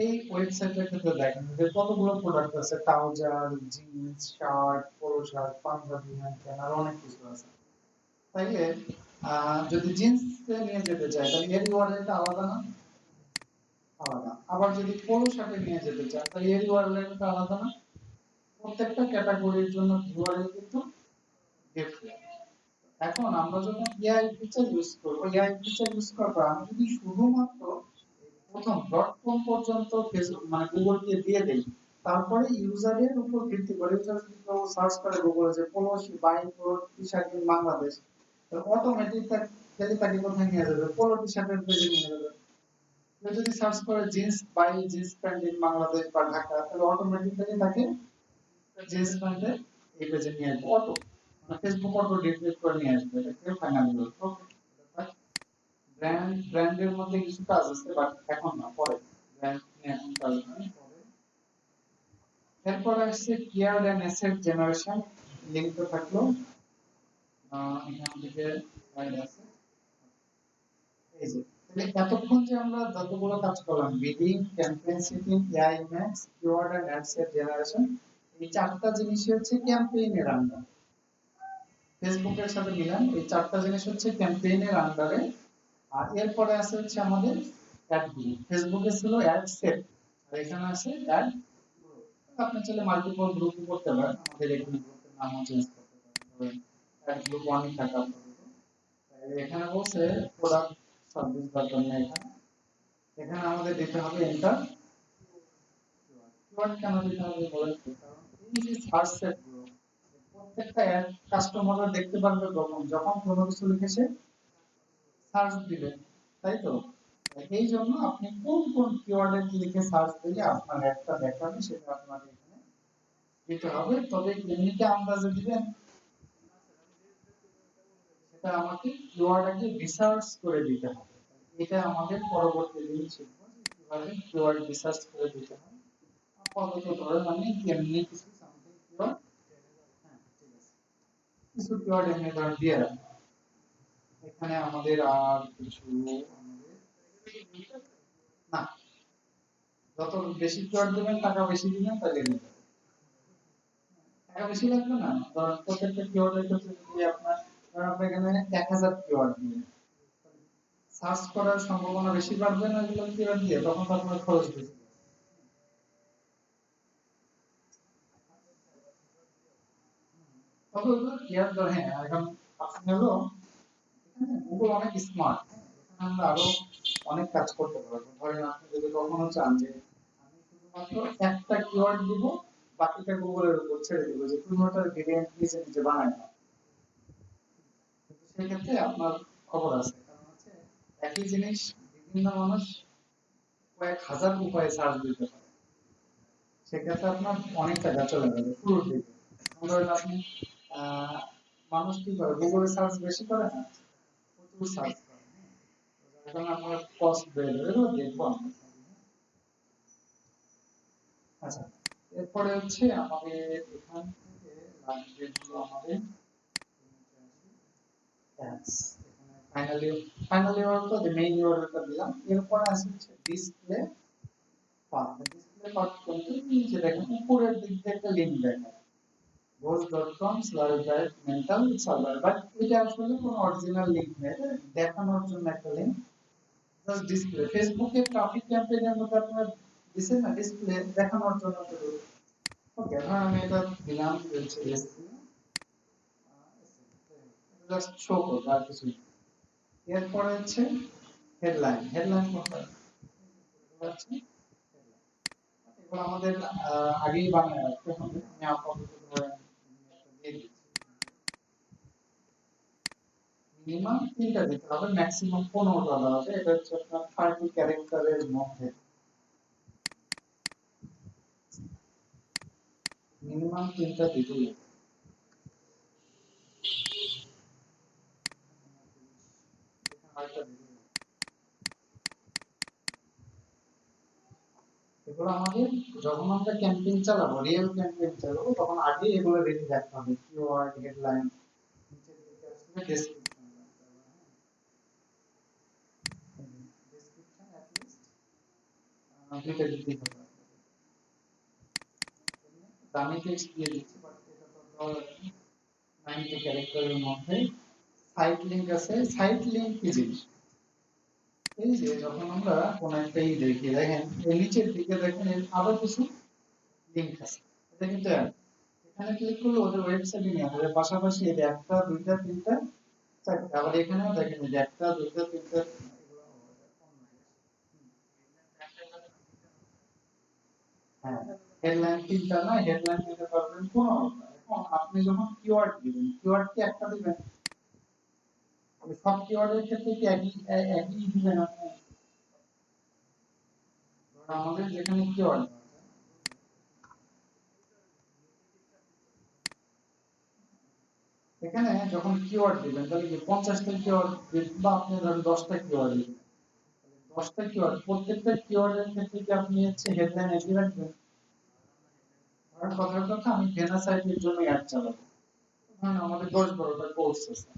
এই ওয়েবসাইটের ক্ষেত্রে দেখেন যে কতগুলো প্রোডাক্ট আছে, trouser, jeans, shirt, polo shirt, panjabi, hand আর অনেক কিছু আছে। তাইলে যদি জিন্স নিয়ে যেতে চাই তাহলে এর ইউআরএলটা আলাদা না, আলাদা। আবার যদি পোলো শার্টে নিয়ে যেতে চাই তাহলে এর ইউআরএলটা আলাদা না। প্রত্যেকটা ক্যাটাগরির জন্য ইউআরএল কিন্তু ডিফারেন্ট। এখন আমরা যখন এআই ফিচার ইউজ করব, এআই ফিচার ইউজ করার পর আমি যদি শুধুমাত্র প্রথম ডট কম পর্যন্ত ফেসবুক মানে গুগলকে দিয়ে দেই, তারপরে ইউজারের উপর ভিত্তি করে ইউজার যদি কেউ সার্চ করে গুগলে যে পলোশি buy polo T shirt in Bangladesh, automatically তাকে কোথায় নিয়ে যাবে, পোলো টি শার্টের পেজে নিয়ে যাবে। কেউ যদি সার্চ করে jeans buy jeans pant in Bangladesh বা ঢাকা, তাহলে অটোমেটিক্যালি তাকে জিন্স প্যান্টের এই পেজে নিয়ে আসবে, অটো মানে ফেসবুক অটো ডিটেক্ট করে নিয়ে আসবে। এটা কেউ ফাইনালি বলবে ওকে। ব্র্যান্ডের মধ্যে কিছু কাজ আছে, বাট এখন না, পরে। ব্র্যান্ড নিয়ে এখন কাজ নয়, পরে। এরপর আসছে keyword and asset generation, link থাকলো এখান থেকে গাইড আছে। এই যে তাহলে এতক্ষণ যে আমরা যতগুলো কাজ করলাম, bidding, campaign setting, AI max, keyword and asset generation, এই চারটা জিনিসই হচ্ছে ক্যাম্পেইনের আন্ডার। ফেসবুকের সাথে মিলান, এই চারটা জিনিস হচ্ছে ক্যাম্পেইনের আন্ডারে। আর এরপরে আছে হচ্ছে আমাদের অ্যাড গ্রুপ। ফেসবুকে ছিল অ্যাড সেট, আর এখানে আছে অ্যাড গ্রুপ। আপনি চাইলে মাল্টিপল গ্রুপ করতে পারেন, আমাদের এখানে গ্রুপের নামও চেঞ্জ করতে পারেন, অ্যাড গ্রুপ ওয়ানই থাকা আপাতত। এখানে বলছে প্রোডাক্ট সার্ভিস দরকার নেই, এখানে এখানে আমাদের দিতে হবে এন্টার কিওয়ার্ড। কেন দিতে হবে বলেন তো, কারণ এই যে সার্চ সেট গুলো প্রত্যেকটা অ্যাড কাস্টমাররা দেখতে পারবে যখন যখন কোনো কিছু লিখেছে সার্চ দিবেন, তাই তো। এই জন্য আপনি কোন কোন কিওয়ার্ডে লিখে সার্চ দিলে আপনার একটা দেখাবে, সেটা আপনাকে এখানে দিতে হবে। তবে এমনিতে আন্দাজে দিবেন, সেটা আমাকে কিওয়ার্ড আগে রিসার্চ করে দিতে হবে। এটা আমাদের পরবর্তী দিন শিখবো যে কিভাবে কিওয়ার্ড রিসার্চ করে দিতে হয়। আপাতত ধরেন আমি এমনি কিছু সামথিং কিওয়ার্ড, হ্যাঁ ঠিক আছে, কিছু কিওয়ার্ড এমনি ধরেন দিয়ে রাখবো। এখানে আমাদের আর কিছু আমাদের না, যত বেশি কিওয়ার্ড দেবেন টাকা বেশি দিবেন তাহলে নিতে হবে। টাকা বেশি লাগবে না, ধরেন প্রত্যেকটা কিওয়ার্ডের ক্ষেত্রে যদি আপনার ধরেন আপনি এখানে 1000 কিওয়ার্ড দিবেন, সার্চ করার সম্ভাবনা বেশি বাড়বে না এগুলো কিওয়ার্ড দিয়ে, তখন তো আপনার খরচ বেশি। তবে ওগুলো কিওয়ার্ড, হ্যাঁ এখন আপনি হলো এখানে গুগল অনেক স্মার্ট, এখানে আমরা আরো অনেক কাজ করতে পারবো। ধরেন আপনি যদি কখনো চান যে আমি শুধুমাত্র একটা কিওয়ার্ড দিব, বাকিটা গুগলের উপর ছেড়ে দিব যে তুমি ওটার ভেরিয়েন্ট নিজে নিজে বানায় নাও, কিন্তু সেক্ষেত্রে আপনার খবর আছে, কারণ হচ্ছে একই জিনিস বিভিন্ন মানুষ কয়েক হাজার উপায়ে সার্চ দিতে পারে, সেক্ষেত্রে আপনার অনেক টাকা চলে যাবে শুরুর দিকে। ধরেন আপনি আহ, মানুষ কি করে গুগলে সার্চ বেশি করে না, প্রচুর সার্চ করে, যার কারণে আপনার কস্ট বেড়ে যাবে, এগুলো দেখবো আমরা। আচ্ছা, এরপরে হচ্ছে আমাদের এখান থেকে লাগবে হলো আমাদের ট্যাক্স। ফাইনালি ফাইনালি অর্ডার তো মেইন অর্ডারটা দিলাম, এরপরে আছে হচ্ছে ডিসপ্লে পাথ। ডিসপ্লে পাথ কিন্তু নিচে দেখেন উপরের দিক থেকে একটা লিংক দেখেন ghost.com/mental server, বাট এটা আসলে কোনো অরিজিনাল লিংক নেই, এটা দেখানোর জন্য একটা লিংক, জাস্ট ডিসপ্লে। ফেসবুকে ট্রাফিক ক্যাম্পেইনের মধ্যে আপনারা দিচ্ছেন না ডিসপ্লে দেখানোর জন্য শুধু। ওকে, এখন আমি এটা দিলাম হচ্ছে এসসি, জাস্ট শো করব আর কিছু না। এরপরে হচ্ছে হেডলাইন। হেডলাইন কোথায় আছে? এগুলো আমাদের আগেই বানায় রাখতে হবে। আমি আপাতত ধরেন দিয়ে দিচ্ছি, মিনিমাম 3টা দিতে হবে, ম্যাক্সিমাম 15টা দেওয়া হবে। এটা হচ্ছে আপনার 30 ক্যারেক্টারের মধ্যে, মিনিমাম 3টা দিতেই হবে। আরেকটা দিতে হবে। এগুলো আমাদের যখন আমরা ক্যাম্পেইন চালাবো, রিয়েল ক্যাম্পেইন চালাবো, তখন আগে এগুলো রেডি রাখতে হবে, কিওয়ার্ড, হেডলাইন, নিচের দিকে আসলে ডেসক্রিপশন, ডেসক্রিপশন অ্যাট লিস্ট 2টা দিতেই হবে। দামি টেক্সট দিয়ে দিচ্ছি, বাট এটা তো ধর 90 ক্যারেক্টারের মধ্যে। সাইট লিংক আছে। সাইট লিংক কি জিনিস? এই যে যখন আমরা কোন একটা দেখি, দেখেন এই নিচের দিকে দেখেন এর আরো কিছু লিংক আছে, এটা কিন্তু এখানে ক্লিক করলে ওদের ওয়েবসাইটে নিয়ে আসবে, পাশাপাশি এই যে একটা দুইটা তিনটা চারটা, আবার এখানেও দেখেন এই যে একটা দুইটা তিনটা, এগুলো হ্যাঁ, হেডলাইন তিনটা না, হেডলাইন দিতে পারবেন 15টা। এখন আপনি যখন কিওয়ার্ড দিবেন, কিওয়ার্ড কি একটা দিবেন? সব কিওয়ার্ডের ক্ষেত্রে কি একই দিবেন আপনি? ধরুন আমাদের যেখানে কিওয়ার্ড, এখানে যখন কিওয়ার্ড দিবেন তাহলে কি 50টা কিওয়ার্ড বা আপনি ধরেন 10টা কিওয়ার্ড দিবেন, 10টা কিওয়ার্ড, প্রত্যেকটা কিওয়ার্ডের ক্ষেত্রে কি আপনি হচ্ছে হেডলাইন একই রাখবেন? ধরেন কথার কথা আমি ভেনা সাইটের জন্য অ্যাড চালাবো, ধরেন আমাদের 10-12টা কোর্স আছে,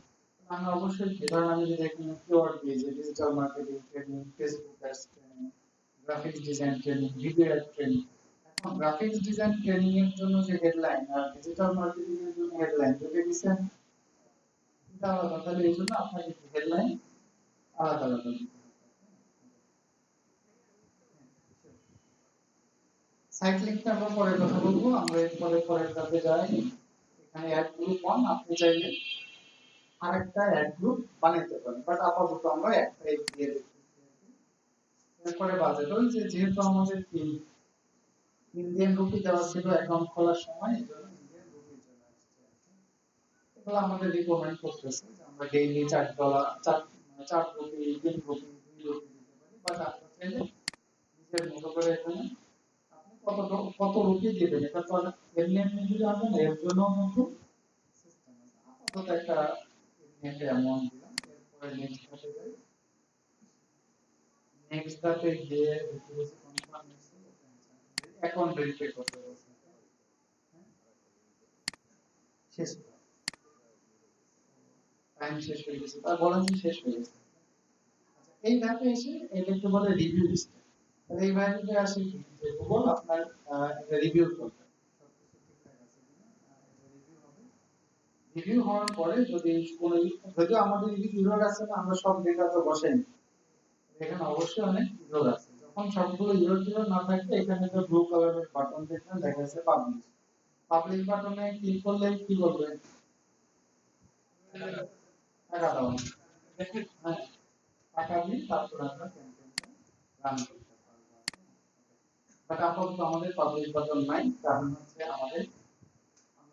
আমি অবশ্যই কি, ধরেন আমি যদি এখানে কিওয়ার্ড দিই যে digital marketing training, Facebook ads training, graphics design training, video ad training, এখন গ্রাফিক্স ডিজাইন ট্রেনিং এর জন্য যে হেডলাইন আর ডিজিটাল মার্কেটিং এর জন্য হেডলাইন যদি দিচ্ছেন আলাদা, তাহলে এই জন্য আপনাকে হেডলাইন আলাদা আলাদা দিতে হবে। সাইট লিংকটা আমরা পরে কথা বলবো, আমরা এরপরে পরের ধাপে যাই। এখানে অ্যাড গ্রুপ অন, আপনি চাইলে আরেকটা অ্যাড গ্রুপ বানাতে পারেন, বাট আপাতত আমরা একটাই দিয়ে দিচ্ছি। এরপরে বাজেট, ওই যে যেহেতু আমাদের ইন্ডিয়ান রুপি দেওয়া ছিল অ্যাকাউন্ট খোলার সময়, এই জন্য ইন্ডিয়ান রুপি চলে আসছে। এগুলো আমাদের রিকমেন্ড করতেছে যে আমরা ডেইলি $4 4 রুপি, 3 রুপি, 2 রুপি দিতে পারি, বাট আপনার চাইলে নিজের মতো করে এখানে আপনি কত রুপি দিবেন, এটা তো আর এমনি এমনি দিলে হবে না, এর জন্য কিন্তু সিস্টেম আছে। আপাতত একটা এমনি একটা অ্যামাউন্ট দিলাম। এরপরে নেক্সট ধাপে যাই। নেক্সট ধাপে গিয়ে দেখতে পাচ্ছি কনফার্ম অ্যাকাউন্ট ভেরিফাই করতে বলছে। হ্যাঁ, শেষ, টাইম শেষ হয়ে গেছে, তা বলেন যে শেষ হয়ে গেছে। আচ্ছা, এই ধাপে এসে এটাকে বলে রিভিউ লিস্ট। তাহলে এই ভ্যালুতে আসে কি যে গুগল আপনার এটা রিভিউ করবে, সবকিছু ঠিকঠাক আছে কিনা, এটা রিভিউ হবে। রিভিউ হওয়ার পরে যদি কোনো, যদিও আমাদের ইরর আছে না, আমরা সব ডেটা তো বসাইনি, এখানে অবশ্যই অনেক ইরর আছে। যখন সবগুলো ইরর টিরর না থাকবে, এখানে তো ব্লু কালারের বাটন দেখবেন দেখা যাচ্ছে পাবলিশ। পাবলিশ বাটনে ক্লিক করলে কি করবে? টাকা দাও। হ্যাঁ, টাকা দিয়ে তারপরে আমরা ক্যাম্পেইনটা রান করতে পারবো। বাট আপাতত আমাদের পাবলিক বাটন নাই, কারণ হচ্ছে আমাদের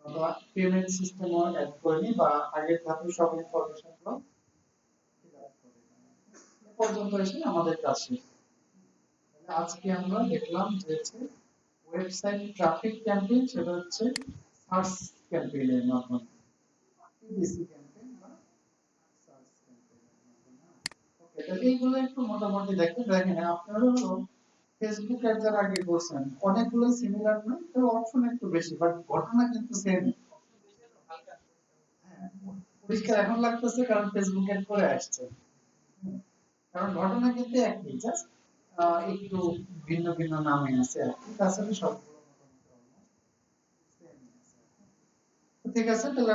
আমরা পেমেন্ট সিস্টেমও অ্যাড করিনি বা আগের ধাপে সব ইনফরমেশনগুলো ফিল আপ করিনি। এ পর্যন্ত এসে আমাদের কাজ শেষ। তাহলে আজকে আমরা দেখলাম যে হচ্ছে ওয়েবসাইট ট্রাফিক ক্যাম্পেইন, সেটা হচ্ছে সার্চ ক্যাম্পেইনের মাধ্যমে, পিপিসি ক্যাম্পেইন বা সার্চ ক্যাম্পেইনের মাধ্যমে। ওকে, তাহলে এইগুলো একটু মোটামুটি দেখেন। দেখেন আপনারা হলো ফেসবুক এর যারা আগে করছেন অনেকগুলো সিমিলার না, তো অপশন একটু বেশি, বাট ঘটনা কিন্তু সেম। পরিষ্কার এখন লাগতেছে কারণ ফেসবুক এর করে আসছে। কারণ ঘটনা কিন্তু একই, জাস্ট একটু ভিন্ন ভিন্ন নামে আছে আর কি, তাছাড়া সবগুলো মোটামুটি almost same আছে। তো ঠিক আছে, তাহলে